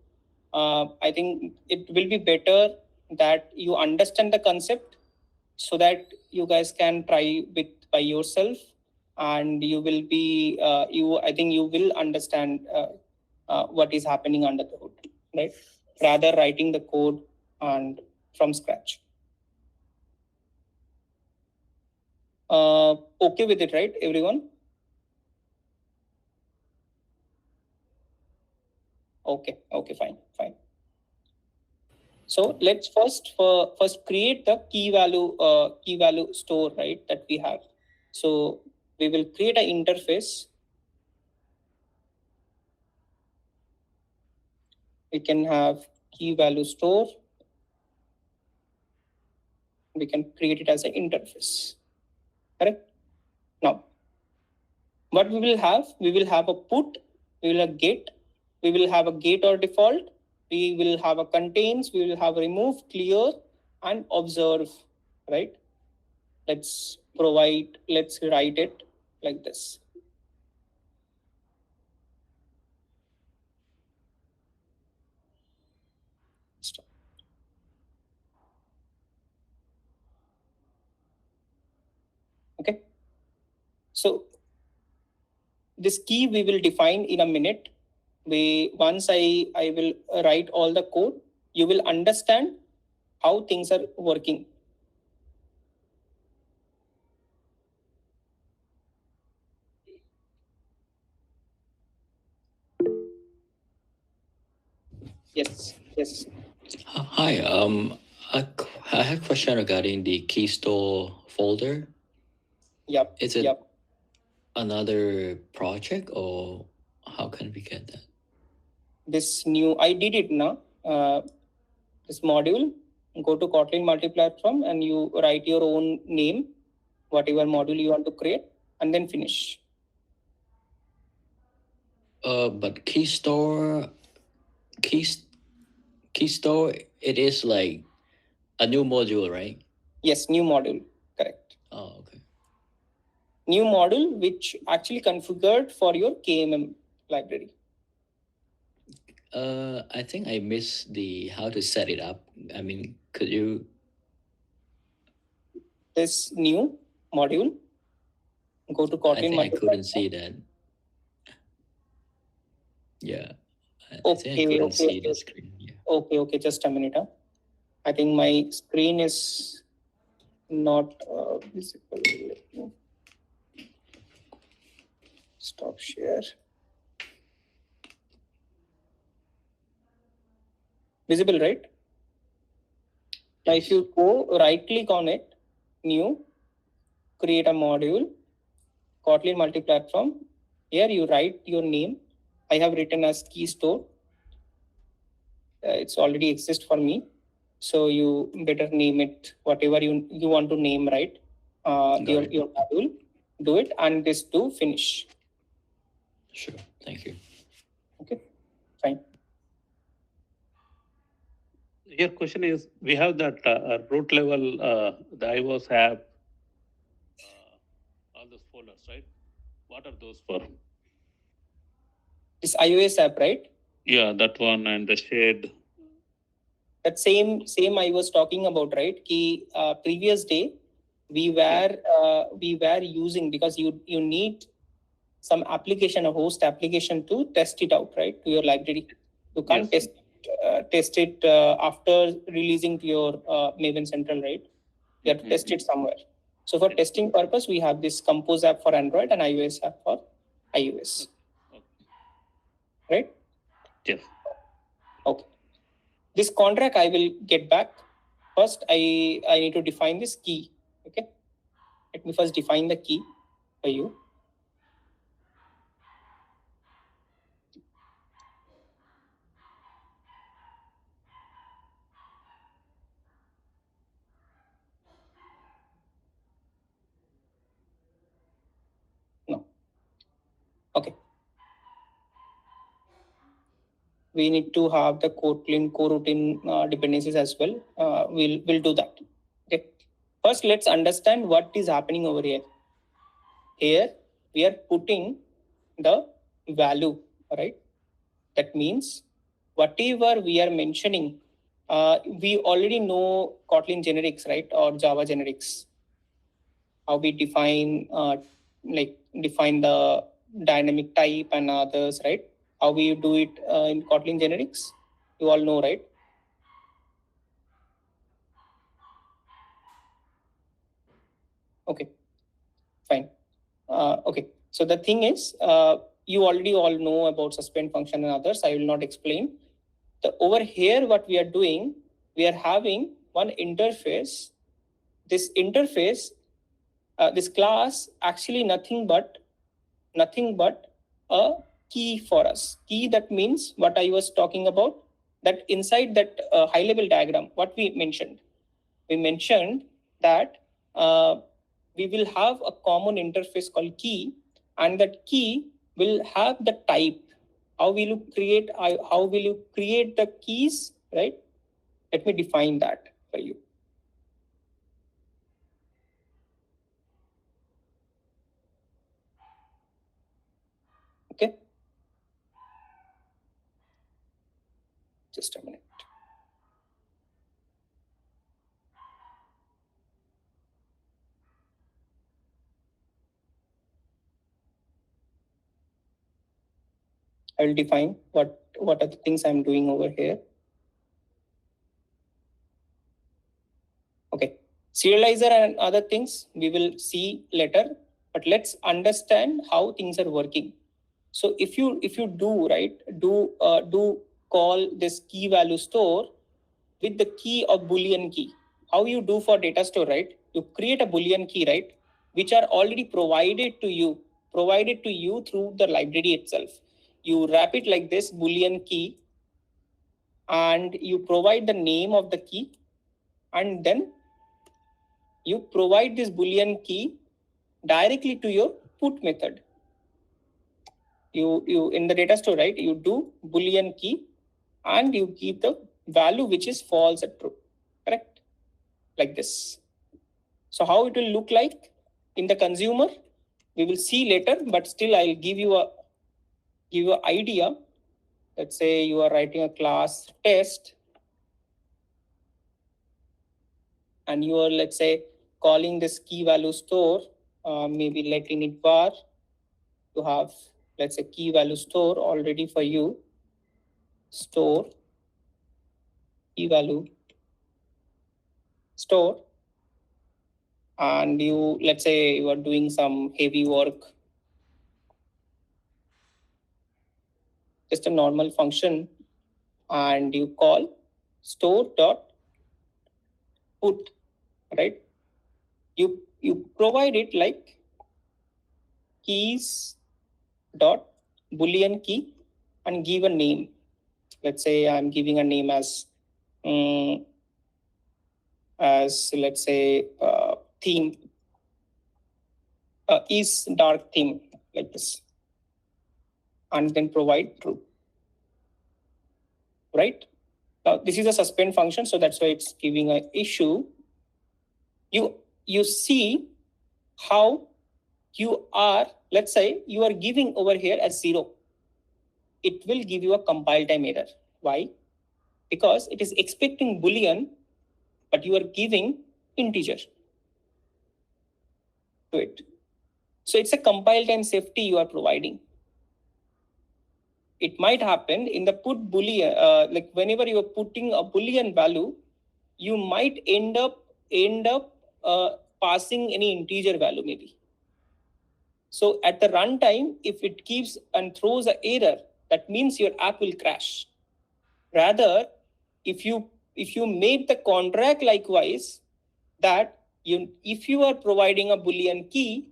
I think it will be better that you understand the concept so that you guys can try with by yourself, and you will be I think you will understand what is happening under the hood, right? Rather writing the code and from scratch. Okay with it, right, everyone? Okay, fine. So let's first create the key value store, right, that we have. So we will create an interface. We can have key value store. We can create it as an interface. Correct? Now, what we will have a put, we will have a get, we will have a get or default, we will have a contains, we will have remove, clear, and observe, right? Let's write it like this. Stop. Okay. So this key we will define in a minute. Once I will write all the code, you will understand how things are working. Yes. Hi. I have a question regarding the key store folder. Yep. Is it Yep. another project, or how can we get that? This new, I did it now. This module, go to Kotlin multi-platform and you write your own name, whatever module you want to create, and then finish. But key store, it is like a new module, right? Yes, new module, correct. Oh, okay. New module which actually configured for your KMM library. I think I missed the how to set it up. I mean, could you? This new module, go to I Kotlin think I multi-platform. couldn't see that. Yeah. I think I Okay, couldn't okay, see the okay. screen. Yeah. Okay, just a minute. I think my screen is not visible. Let me stop share. Visible, right? Now, if you go right click on it, new, create a module, Kotlin multi-platform. Here you write your name. I have written as key store. It's already exist for me. So you better name it whatever you want to name, right? Your module, do it, and this do finish. Sure. Thank you. Okay, fine. Your question is, we have that root level, the iOS app, all those folders, right? What are those for? This iOS app, right? Yeah, that one and the shared. That same I was talking about, right? Ki previous day we were using, because you need some application, a host application to test it out, right, to your library. You can't Yes. test it after releasing to your Maven Central, right? You have to test it somewhere. So for testing purpose, we have this Compose app for Android and iOS app for iOS. Okay. Right? Yes. Okay. This contract I will get back. First, I need to define this key. Okay. Let me first define the key for you. No. Okay. We need to have the Kotlin coroutine dependencies as well. We'll do that. Okay. First, let's understand what is happening over here. Here we are putting the value, right? That means whatever we are mentioning, we already know Kotlin generics, right? Or Java generics. How we define the dynamic type and others, right? How we do it in Kotlin generics, you all know, right? Okay, fine. Okay, so the thing is, you already all know about suspend function and others. I will not explain. Over here, what we are doing, we are having one interface. This interface, this class actually nothing but a key for us. Key, that means what I was talking about, that inside that high level diagram, what we mentioned that we will have a common interface called key, and that key will have the type. How will you create the keys, right? Let me define that for you. Okay. Just a minute. I will define what are the things I'm doing over here. Okay. Serializer and other things we will see later, but let's understand how things are working. So if you do call this key value store with the key of Boolean key. How you do for data store, right? You create a Boolean key, right? Which are already provided to you through the library itself. You wrap it like this, Boolean key, and you provide the name of the key, and then you provide this Boolean key directly to your put method. You in the data store, right? You do Boolean key and you keep the value which is false or true, correct? Like this. So how it will look like in the consumer, we will see later, but still I'll give you an idea. Let's say you are writing a class test and you are, let's say, calling this key value store, maybe let init var. You have, let's say, key value store already for you. Store key value store, and you, let's say you are doing some heavy work, just a normal function, and you call store dot put, right? You provide it like keys dot Boolean key and give a name. Let's say I'm giving a name as let's say theme is dark theme, like this, and then provide true, right? Now this is a suspend function, so that's why it's giving an issue. You see how you are, let's say you are giving over here as 0. It will give you a compile time error. Why? Because it is expecting Boolean, but you are giving integer to it. So it's a compile time safety you are providing. It might happen in the put Boolean, like whenever you are putting a Boolean value, you might end up passing any integer value maybe. So at the runtime, if it keeps and throws an error, that means your app will crash. Rather, if you make the contract likewise, that if you are providing a Boolean key,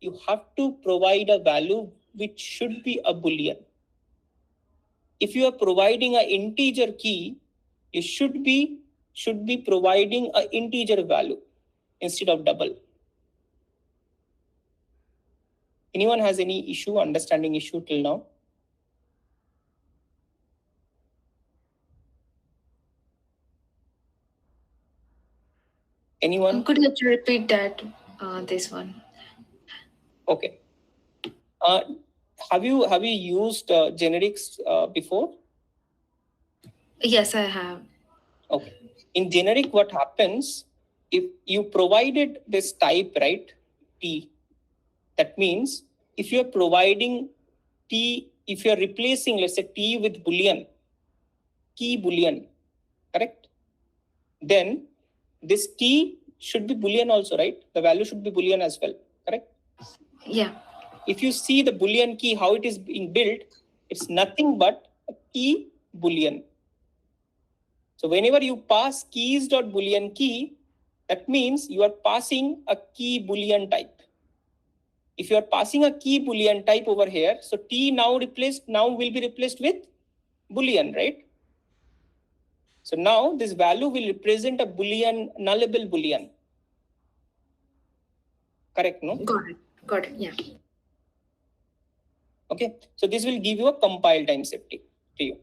you have to provide a value which should be a Boolean. If you are providing an integer key, you should be providing an integer value instead of double. Anyone has any understanding issue till now? Anyone? Could you repeat that, this one? Okay. Have you used generics before? Yes, I have. Okay. In generic, what happens if you provided this type, right? T. That means if you are providing T, if you are replacing, let's say, T with Boolean, key Boolean, correct? Then this T should be Boolean also, right? The value should be Boolean as well, correct? Yeah. If you see the Boolean key, how it is being built, it's nothing but a key Boolean. So whenever you pass keys.boolean key, that means you are passing a key boolean type. If you are passing a key boolean type over here, so T now will be replaced with boolean, right? So now this value will represent a boolean, nullable boolean. Correct, no? Got it. Yeah. Okay, so this will give you a compile time safety to you.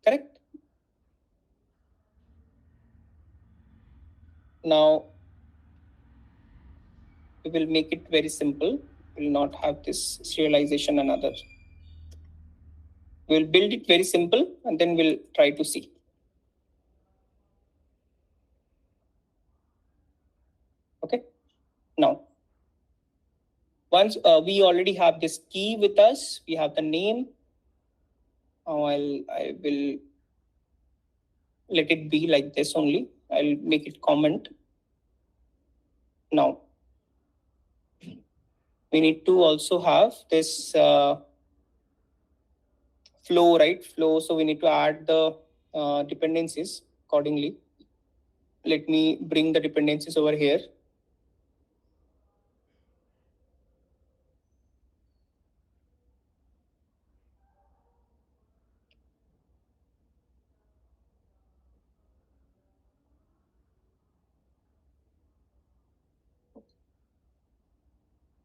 Correct? Now, we will make it very simple. We will not have this serialization and others. We'll build it very simple and then we'll try to see. Okay, now, once we already have this key with us, we have the name. Now I will let it be like this only. I'll make it comment. Now, we need to also have this flow, right? Flow. So we need to add the dependencies accordingly. Let me bring the dependencies over here.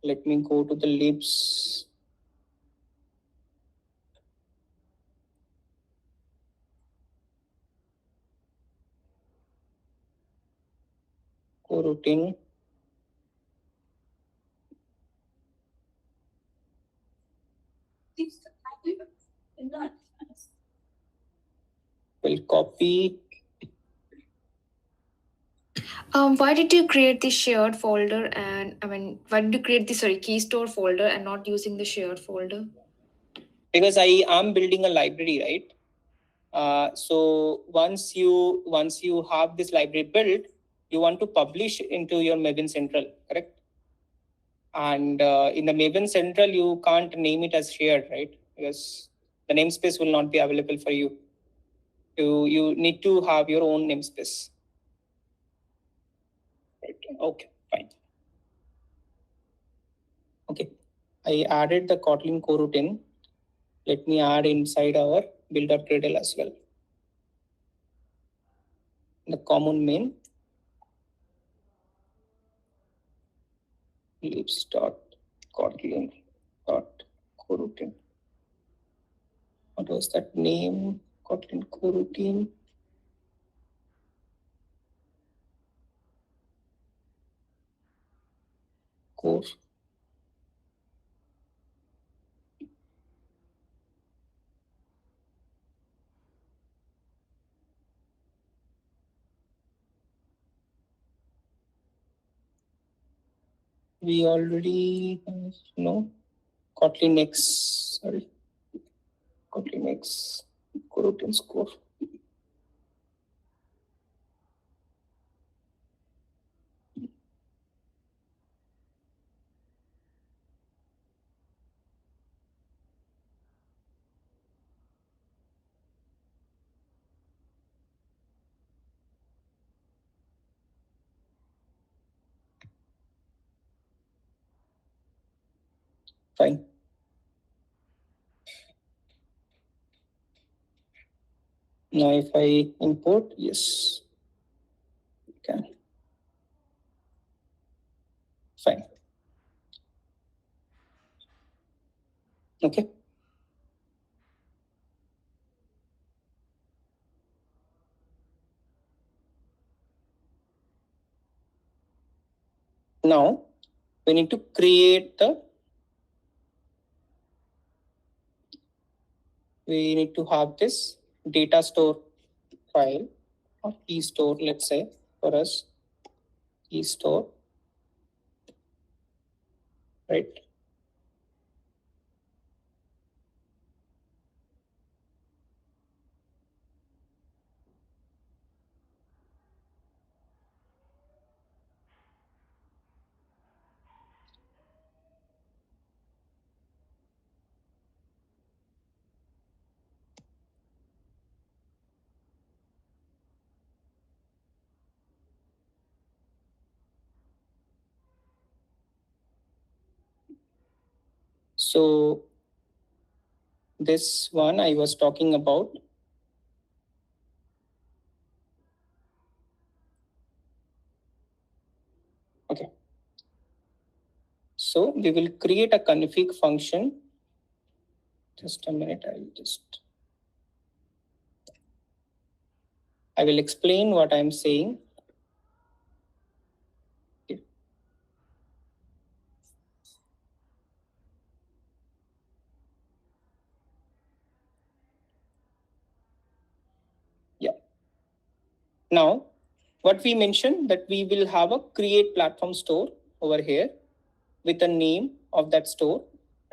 Let me go to the libs. Coroutine. We'll copy. Why did you create the shared folder why did you create the key store folder and not using the shared folder? Because I am building a library, right? So once you have this library built, you want to publish into your Maven Central, correct? And in the Maven Central, you can't name it as shared, right? Because the namespace will not be available for you. You need to have your own namespace. Right. Okay, fine. Okay, I added the Kotlin coroutine. Let me add inside our build.gradle as well. The common main libs.kotlin.coroutine. What was that name? Kotlin coroutine. Core. We already know Kotlin X, sorry, Kotlin X coroutine score. Fine. Now if I import, yes, can. Fine. Okay. Now we need to create we need to have this data store file or key store, let's say for us, key store, right? So this one I was talking about. Okay. So we will create a config function. Just a minute, I will explain what I'm saying. Yeah. Now, what we mentioned that we will have a create platform store over here with a name of that store,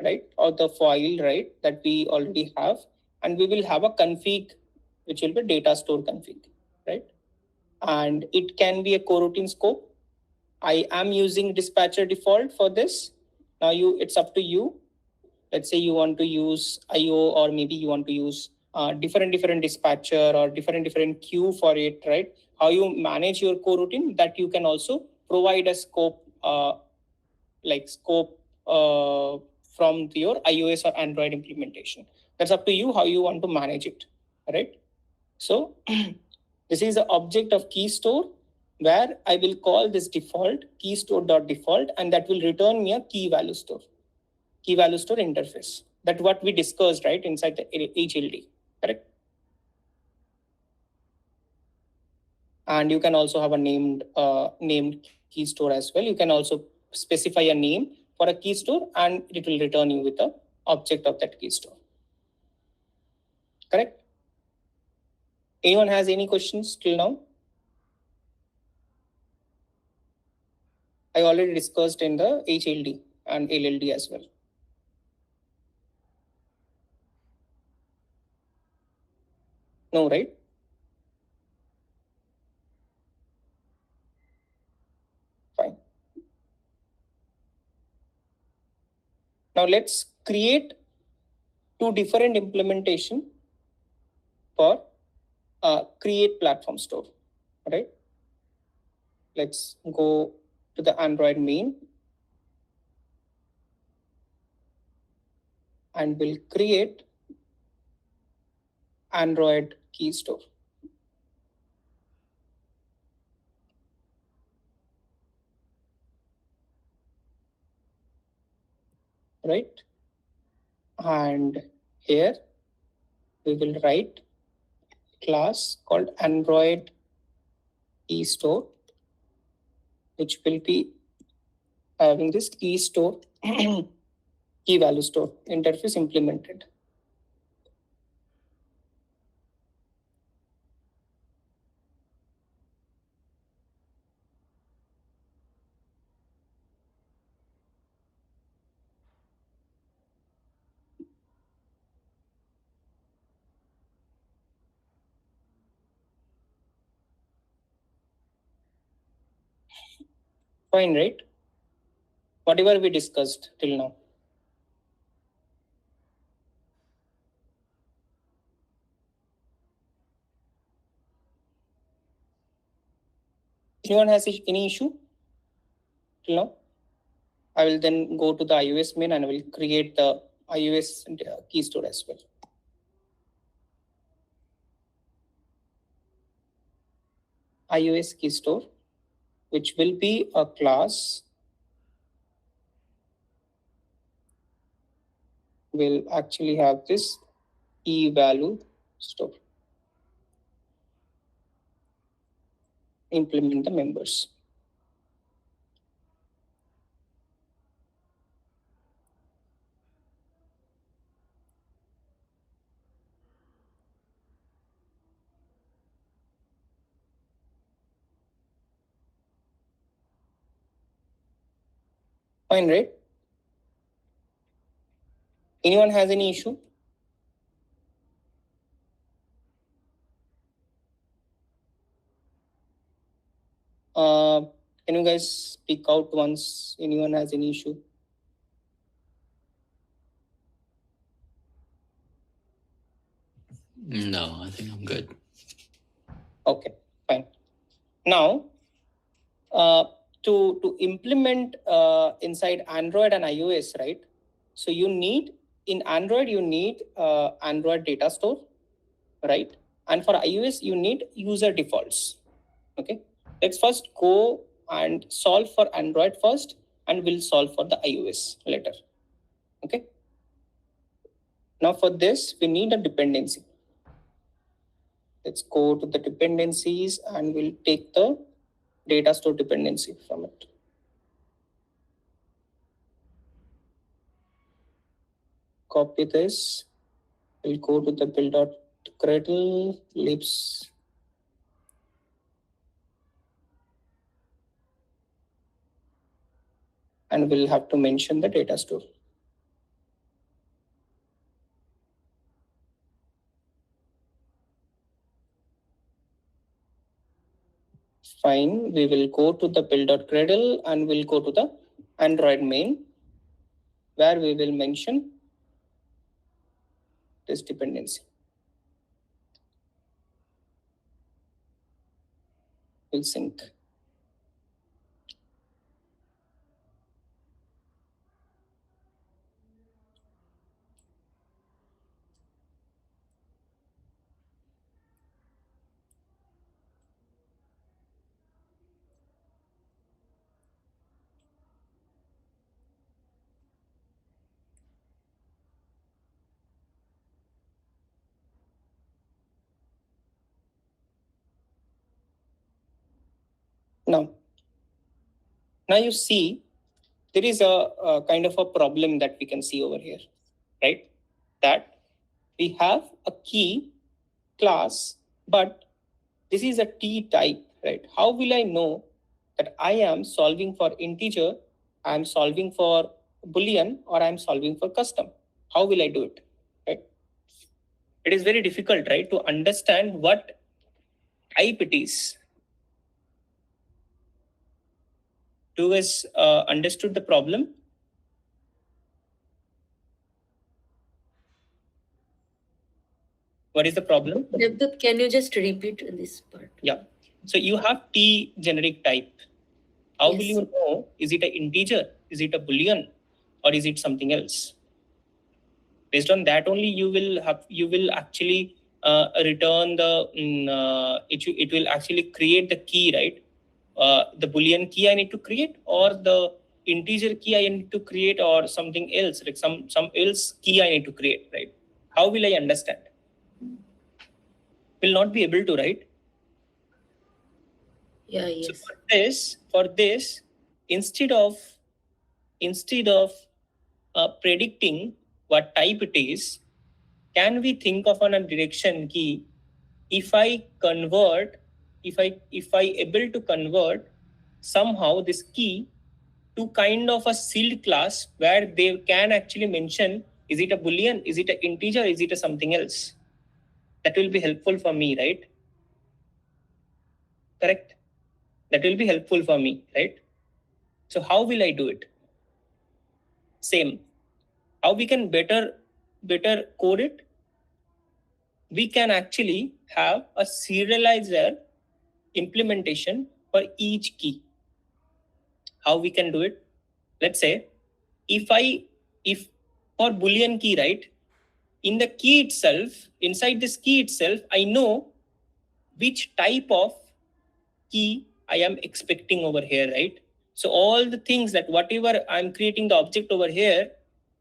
right? Or the file, right? That we already have. And we will have a config, which will be data store config, right? And it can be a coroutine scope. I am using dispatcher default for this. Now it's up to you. Let's say you want to use IO, or maybe you want to use different dispatcher or different queue for it, right? How you manage your coroutine, that you can also provide a scope, from your iOS or Android implementation. That's up to you how you want to manage it, right? So this is the object of key store, where I will call this default key store.default, and that will return me a key value store interface. That what we discussed, right, inside the HLD, correct? And you can also have a named key store as well. You can also specify a name for a key store, and it will return you with the object of that key store. Correct? Anyone has any questions till now? I already discussed in the HLD and LLD as well. No, right? Fine. Now let's create two different implementation for create platform store, right? Let's go to the Android main and we'll create Android key store. Right? And here we will write class called Android key store, which will be having this key store key value store interface implemented. Fine, right? Whatever we discussed till now. Anyone has any issue till now? I will then go to the iOS main and I will create the iOS key store as well. iOS key store, which will be a class, will actually have this key value store. Implement the members. Fine, right? Anyone has any issue? Can you guys speak out once anyone has any issue? No, I think I'm good. Okay, fine. Now, to implement inside Android and iOS, right? So you need, in Android, you need Android data store, right? And for iOS, you need user defaults. Okay, let's first go and solve for Android first, and we'll solve for the iOS later. Okay. Now for this, we need a dependency. Let's go to the dependencies and we'll take the data store dependency from it. Copy this. We'll go to the build.gradle libs. And we'll have to mention the data store. Fine, we will go to the build.gradle and we'll go to the Android main, where we will mention this dependency. We'll sync. Now you see, there is a kind of a problem that we can see over here, right? That we have a key class, but this is a T type, right? How will I know that I am solving for integer, I am solving for Boolean, or I am solving for custom? How will I do it, right? It is very difficult, right, to understand what type it is. Do you guys understood the problem? What is the problem? Devdutt, can you just repeat this part? Yeah. So you have T generic type. How will Yes. you know, is it an integer, is it a Boolean, or is it something else? Based on that only you will actually return the it will actually create the key, right? The Boolean key I need to create, or the integer key I need to create, or something else, like some else key I need to create, right? How will I understand? Will not be able to, right? Yeah, So yes. for this, instead of predicting what type it is, can we think of a direction key? If I able to convert somehow this key to kind of a sealed class where they can actually mention, is it a Boolean, is it an integer, is it a something else? That will be helpful for me, right? Correct. That will be helpful for me, right? So how will I do it? Same. How we can better code it? We can actually have a serializer implementation for each key. How we can do it? Let's say if for Boolean key, right? In the key itself, inside this key itself, I know which type of key I am expecting over here, right? So all the things that whatever I'm creating the object over here,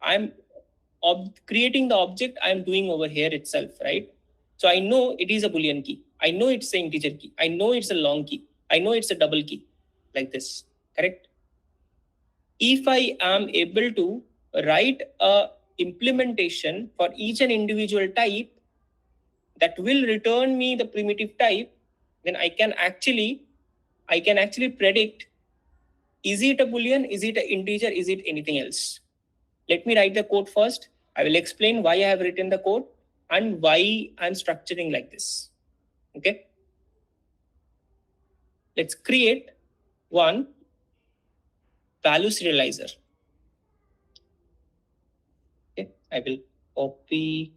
I'm creating the object I'm doing over here itself, right? So I know it is a Boolean key. I know it's an integer key. I know it's a long key. I know it's a double key, like this, correct? If I am able to write a implementation for each and individual type that will return me the primitive type, then I can actually predict, is it a Boolean, is it an integer, is it anything else? Let me write the code first. I will explain why I have written the code and why I'm structuring like this. Okay. Let's create one value serializer. Okay. I will copy.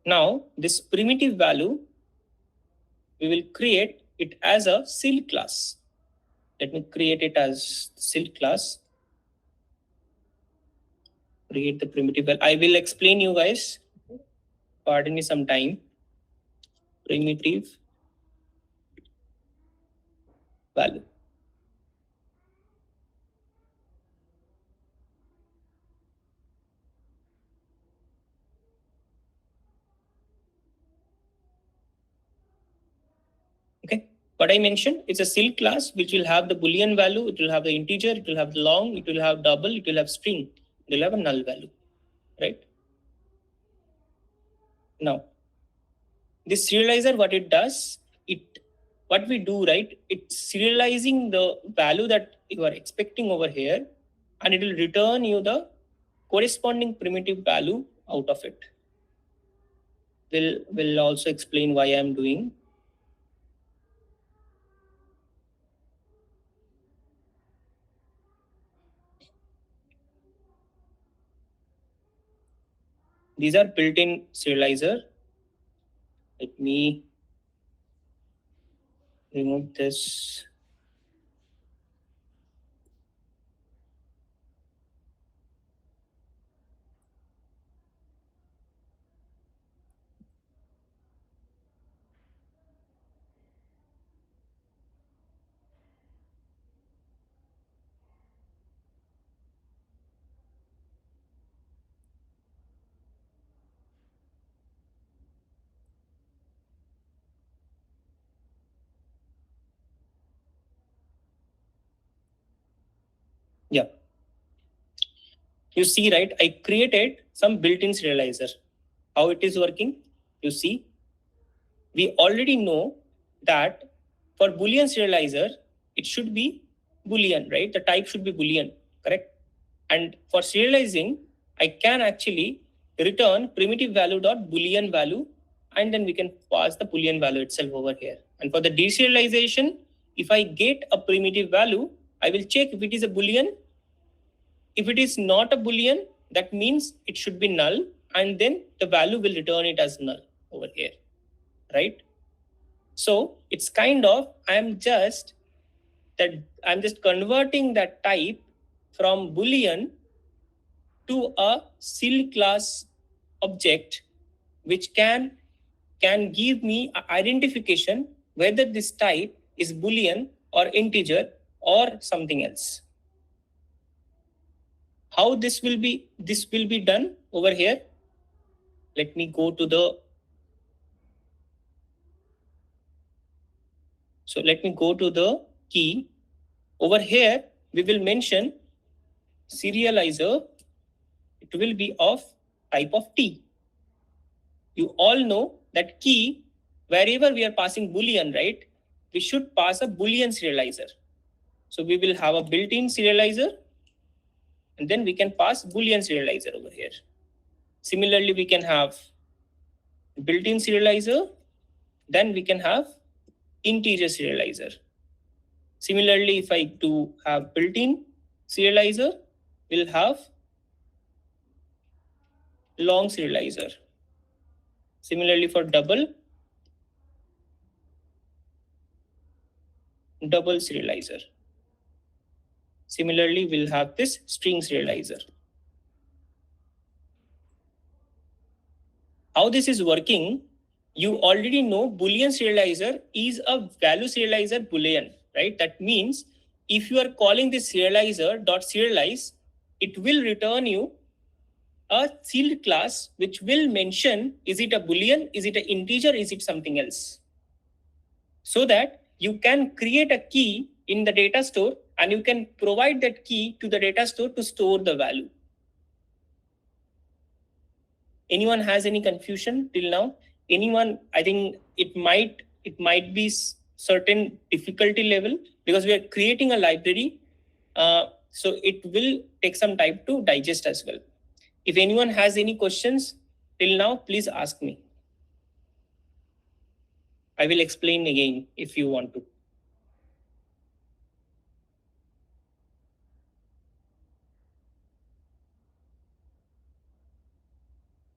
Now this primitive value, we will create it as a silk class. Let me create it as silk class. Create the primitive value. I will explain you guys. Pardon me some time. Primitive value. Okay. What I mentioned, it's a silk class which will have the boolean value, it will have the integer, it will have the long, it will have double, it will have string, it will have a null value, right? Now, this serializer, what it does, what we do, right? It's serializing the value that you are expecting over here, and it will return you the corresponding primitive value out of it. We'll also explain why I'm doing. These are built-in serializer. Let me remove this. Yeah. You see, right? I created some built-in serializer. How it is working? You see, we already know that for Boolean serializer, it should be Boolean, right? The type should be Boolean, correct? And for serializing, I can actually return primitive value dot Boolean value, and then we can pass the Boolean value itself over here. And for the deserialization, if I get a primitive value, I will check if it is a Boolean. If it is not a Boolean, that means it should be null, and then the value will return it as null over here, right? So it's kind of, I'm just converting that type from Boolean to a silk class object, which can give me an identification whether this type is Boolean or integer or something else. How this will be done over here? Let me go to the key. Over here, we will mention serializer. It will be of type of T. You all know that key, wherever we are passing Boolean, right? We should pass a Boolean serializer. So we will have a built-in serializer, and then we can pass Boolean serializer over here. Similarly, we can have built-in serializer, then we can have integer serializer. Similarly, if I do have built-in serializer, we'll have long serializer. Similarly, for double serializer. Similarly, we'll have this string serializer. How this is working, you already know Boolean serializer is a value serializer Boolean, right? That means if you are calling this serializer dot serialize, it will return you a sealed class which will mention, is it a Boolean, is it an integer, is it something else? So that you can create a key in the data store and you can provide that key to the data store to store the value. Anyone has any confusion till now? Anyone? I think it might be certain difficulty level because we are creating a library. So it will take some time to digest as well. If anyone has any questions till now, please ask me. I will explain again if you want to.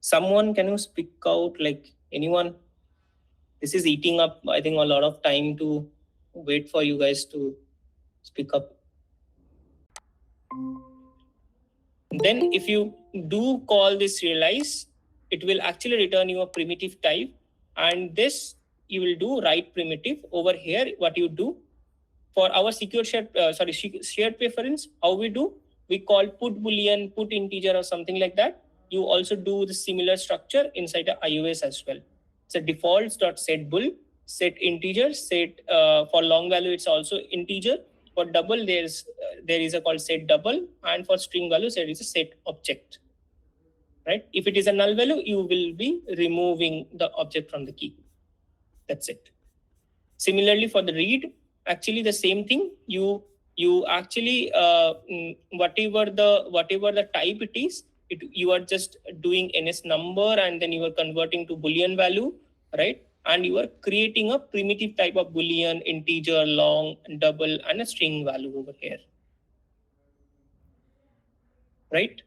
Someone, can you speak out? Like anyone? This is eating up, I think, a lot of time to wait for you guys to speak up. Then if you do call this serialize, it will actually return you a primitive type, and this you will do write primitive. Over here, what you do for our secure shared shared preference, how we do, we call put boolean, put integer or something like that. You also do the similar structure inside the iOS as well. So defaults.set bool, set integer, set for long value it's also integer. For double there is a called set double, and for string values there is a set object. Right? If it is a null value, you will be removing the object from the key. That's it. Similarly for the read, actually the same thing. You actually whatever the type it is, you are just doing ns number and then you are converting to boolean value, right? And you are creating a primitive type of boolean, integer, long, double, and a string value over here, right?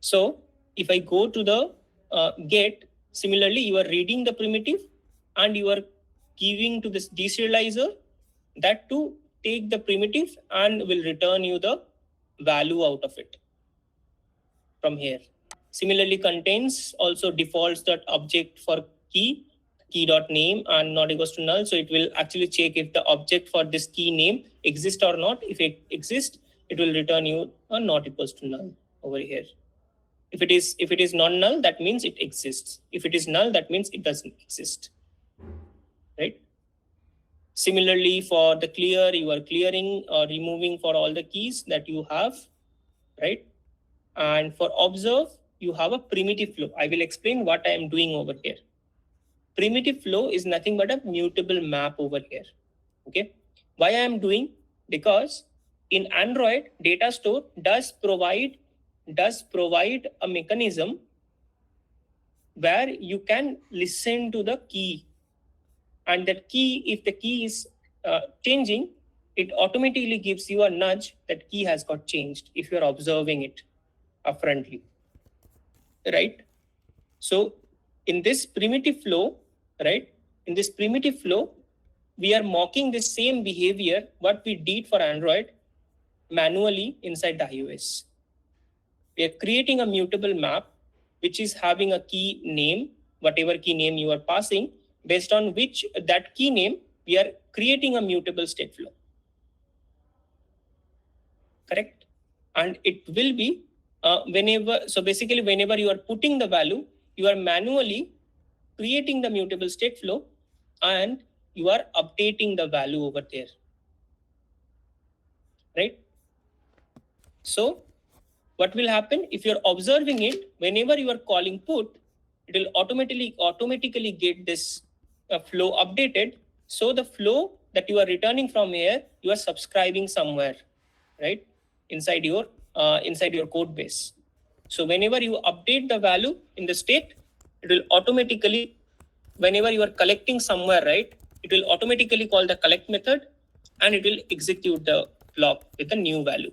So if I go to the get, similarly you are reading the primitive and you are giving to this deserializer that to take the primitive and will return you the value out of it from here. Similarly, contains also defaults.object for key.name and not equals to null. So it will actually check if the object for this key name exists or not. If it exists, it will return you a not equals to null over here. If it is non-null, that means it exists. If it is null, that means it doesn't exist. Right? Similarly, for the clear, you are clearing or removing for all the keys that you have, right? And for observe, you have a primitive flow. I will explain what I am doing over here. Primitive flow is nothing but a mutable map over here. Okay. Why I am doing? Because in Android, data store does provide a mechanism where you can listen to the key, and that key, if the key is changing, it automatically gives you a nudge that key has got changed if you're observing it upfrontly, right? So in this primitive flow, right? In this primitive flow, we are mocking the same behavior what we did for Android manually inside the iOS. We are creating a mutable map which is having a key name, whatever key name you are passing, based on which that key name we are creating a mutable state flow. Correct? And it will be whenever you are putting the value, you are manually creating the mutable state flow and you are updating the value over there. Right? So what will happen if you're observing it, whenever you are calling put, it will automatically get this flow updated. So the flow that you are returning from here, you are subscribing somewhere, right? Inside your code base. So whenever you update the value in the state, it will automatically, whenever you are collecting somewhere, right, it will automatically call the collect method and it will execute the block with a new value.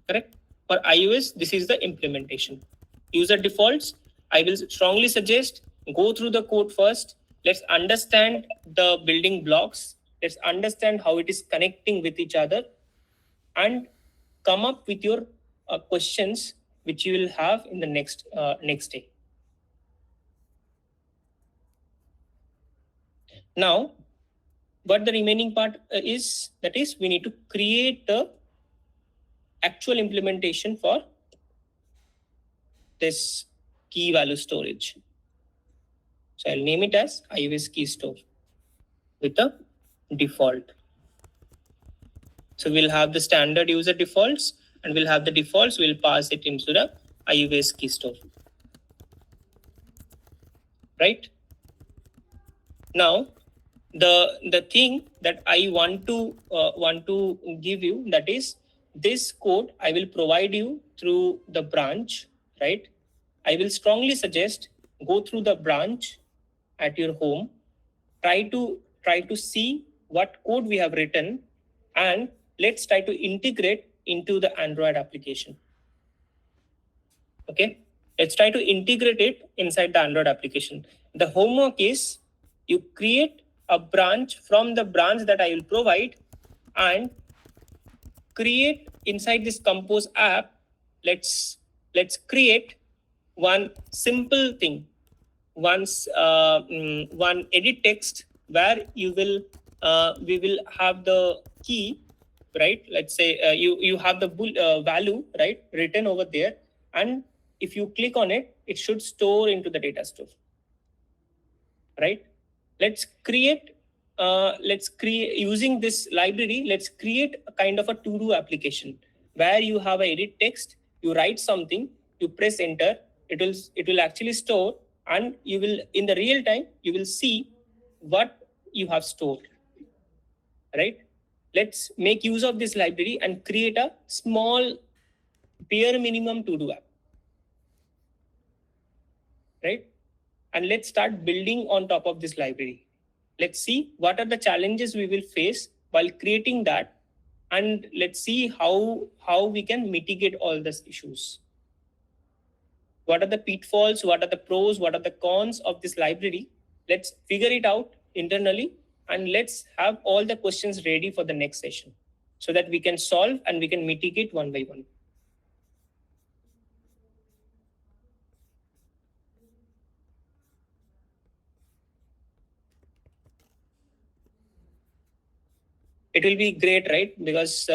Correct? For iOS, this is the implementation. User defaults, I will strongly suggest go through the code first. Let's understand the building blocks. Let's understand how it is connecting with each other and come up with your questions which you will have in the next day. Now, what the remaining part is, that is we need to create the actual implementation for this key value storage. So I'll name it as iOS key store with a default. So we'll have the standard user defaults and we'll have the defaults, we'll pass it into the iOS key store. Right? Now, the thing that I want to give you, that is this code I will provide you through the branch, right? I will strongly suggest go through the branch at your home, try to see what code we have written, and let's try to integrate into the Android application. Okay, let's try to integrate it inside the Android application. The homework is you create a branch from the branch that I will provide and create inside this Compose app. Let's create one simple thing, one edit text where you will we will have the key, right? Let's say you have the value, right, written over there, and if you click on it, it should store into the data store, right? Let's create using this library. Let's create a kind of a to-do application where you have a edit text, you write something, you press enter, it will actually store, and you will in the real time you will see what you have stored, right? Let's make use of this library and create a small bare minimum to-do app, right? And let's start building on top of this library. Let's see what are the challenges we will face while creating that, and let's see how we can mitigate all these issues. What are the pitfalls, what are the pros, what are the cons of this library? Let's figure it out internally, and let's have all the questions ready for the next session so that we can solve and we can mitigate one by one. It will be great, right? Because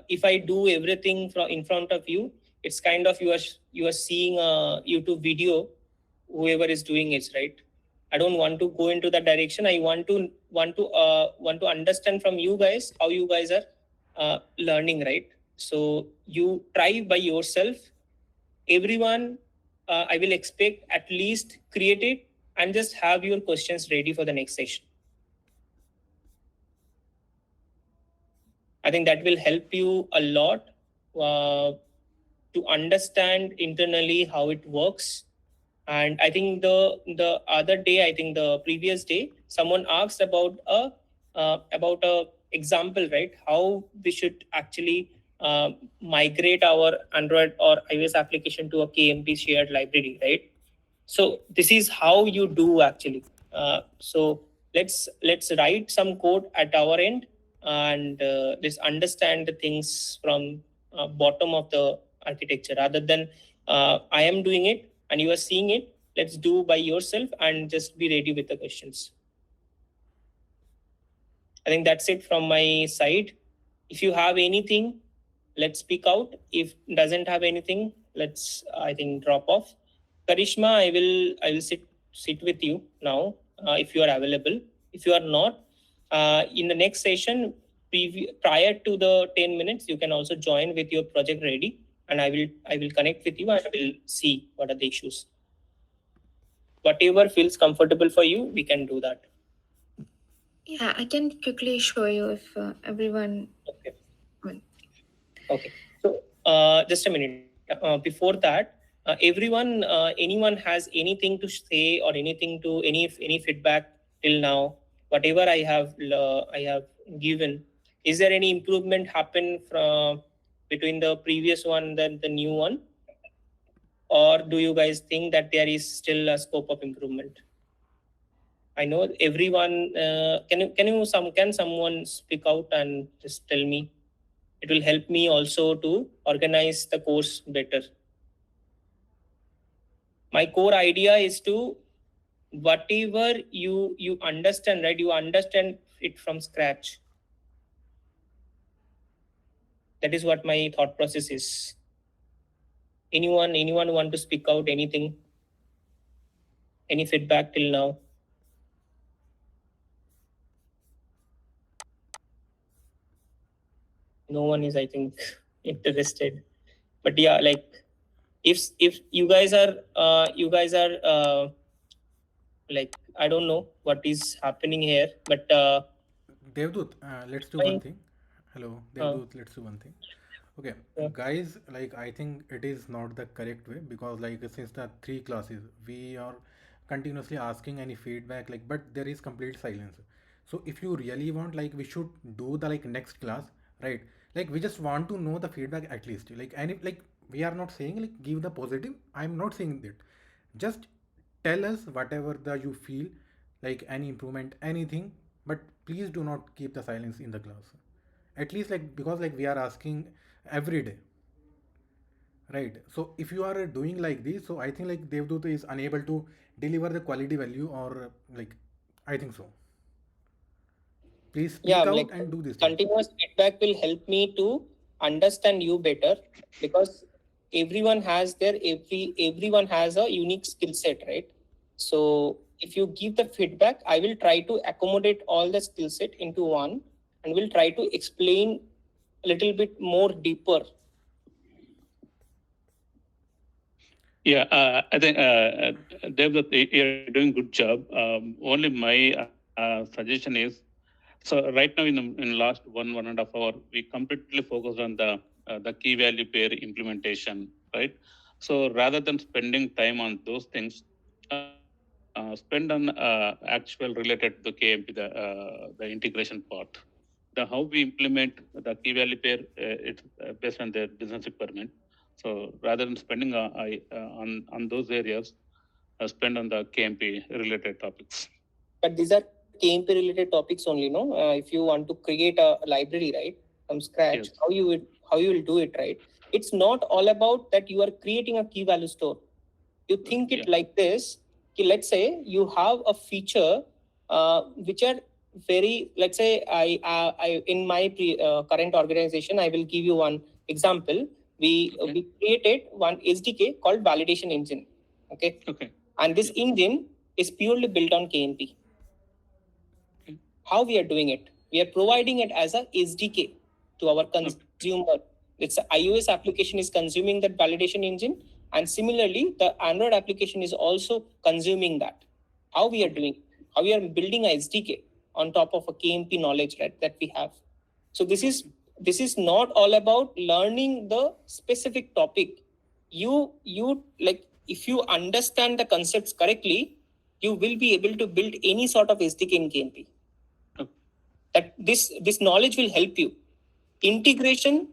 if I do everything from in front of you, it's kind of you are seeing a YouTube video, whoever is doing it, right? I don't want to go into that direction. I want to understand from you guys how you guys are learning, right? So you try by yourself. Everyone, I will expect at least create it and just have your questions ready for the next session. I think that will help you a lot to understand internally how it works. And I think the other day, I think the previous day, someone asked about a example, right? How we should actually migrate our Android or iOS application to a KMP shared library, right? So this is how you do actually. So let's write some code at our end, and let's understand the things from bottom of the architecture rather than I am doing it and you are seeing it. Let's do by yourself and just be ready with the questions. I think that's it from my side. If you have anything, let's speak out. If doesn't have anything, let's I think drop off. Karishma, I will sit with you now if you are available. If you are not, in the next session, prior to the 10 minutes, you can also join with your project ready, and I will connect with you and I will see what are the issues. Whatever feels comfortable for you, we can do that. Yeah, I can quickly show you if everyone. Okay. Well. Okay. So just a minute. Before that, everyone, anyone has anything to say or anything to any feedback till now? Whatever I have given, is there any improvement happen from between the previous one than the new one, or do you guys think that there is still a scope of improvement? I know everyone. Can someone speak out and just tell me? It will help me also to organize the course better. My core idea is to whatever you understand, right? You understand it from scratch. That is what my thought process is. Anyone want to speak out anything? Any feedback till now? No one is, I think, interested. But yeah, like if you guys are like, I don't know what is happening here, but Devdut, let's do one thing. Hello, Devdut, let's do one thing. Okay, guys, like I think it is not the correct way, because like since the 3 classes we are continuously asking any feedback, like, but there is complete silence. So if you really want, like, we should do the like next class, right? Like we just want to know the feedback at least, like, and if like we are not saying like give the positive. I'm not saying that. Just tell us whatever the you feel, like any improvement, anything. But please do not keep the silence in the class. At least like because like we are asking every day, right? So if you are doing like this, so I think like Devdut is unable to deliver the quality value or like I think so. Please Yeah, speak out like and do this thing. continuous feedback will help me to understand you better, because everyone has everyone has a unique skill set, right? So if you give the feedback, I will try to accommodate all the skill set into one, and will try to explain a little bit more deeper. Yeah, I think Dev, that you're doing good job. Only my suggestion is, so right now in last 1.5 hour, we completely focused on the key value pair implementation, right? So rather than spending time on those things, spend on actual related to KMP, the integration part. The how we implement the key value pair, it's based on their business requirement. So rather than spending on those areas, spend on the KMP related topics. But these are KMP related topics only, no? If you want to create a library, right, from scratch, Yes. how you will do it, right? It's not all about that you are creating a key value store. You think it Yeah. like this. Let's say you have a feature which are very, let's say I in my current organization, I will give you one example. We created one SDK called validation engine. Okay. And this engine is purely built on KNP. How we are doing it? We are providing it as a SDK to our consumer. It's a iOS application is consuming that validation engine, and similarly, the Android application is also consuming that. How we are doing? How we are building a SDK on top of a KMP knowledge, right, that we have. So this is not all about learning the specific topic. You like, if you understand the concepts correctly, you will be able to build any sort of SDK in KMP. That this knowledge will help you. Integration,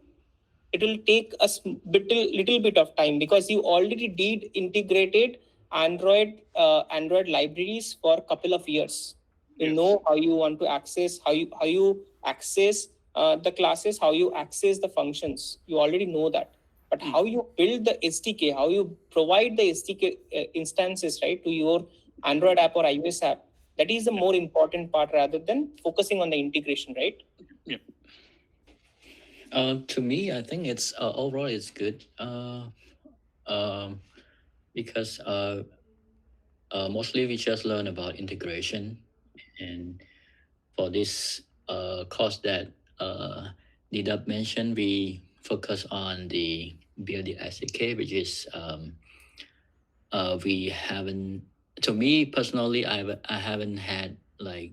it will take a little bit of time, because you already did integrated Android libraries for a couple of years. You know how you want to access, how you access the classes, how you access the functions. You already know that. But how you build the SDK, how you provide the SDK instances, right, to your Android app or iOS app, that is the more important part rather than focusing on the integration, right? To me, I think it's overall it's good. Because mostly we just learn about integration, and for this course that Didab mentioned, we focus on the building SDK, which is we haven't. To me personally, I haven't had like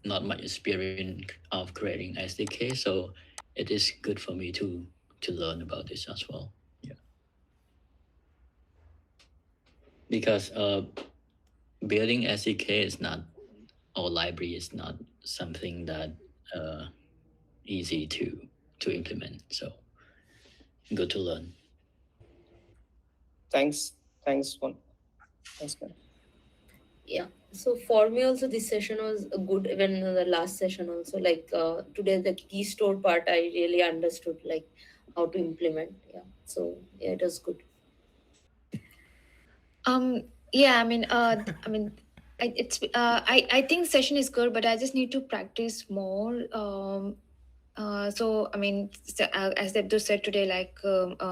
not much experience of creating SDK, so it is good for me to learn about this as well. Yeah, because building SDK is not, or library is not something that easy to implement. So good to learn. Thanks, one. Thanks, man. Yeah. So for me also this session was good. Even the last session also, like today the key store part, I really understood like how to implement. Yeah. So yeah, it was good. Yeah, I think session is good, but I just need to practice more. As Abdul said today,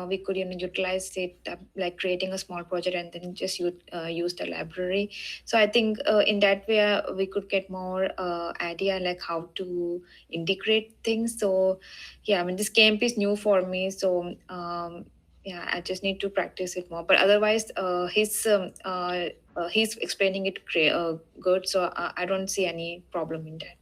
we could utilize it, like creating a small project and then just use the library. So I think in that way we could get more idea like how to integrate things. So yeah, this camp is new for me. So yeah, I just need to practice it more. But otherwise, he's explaining it good. So I don't see any problem in that.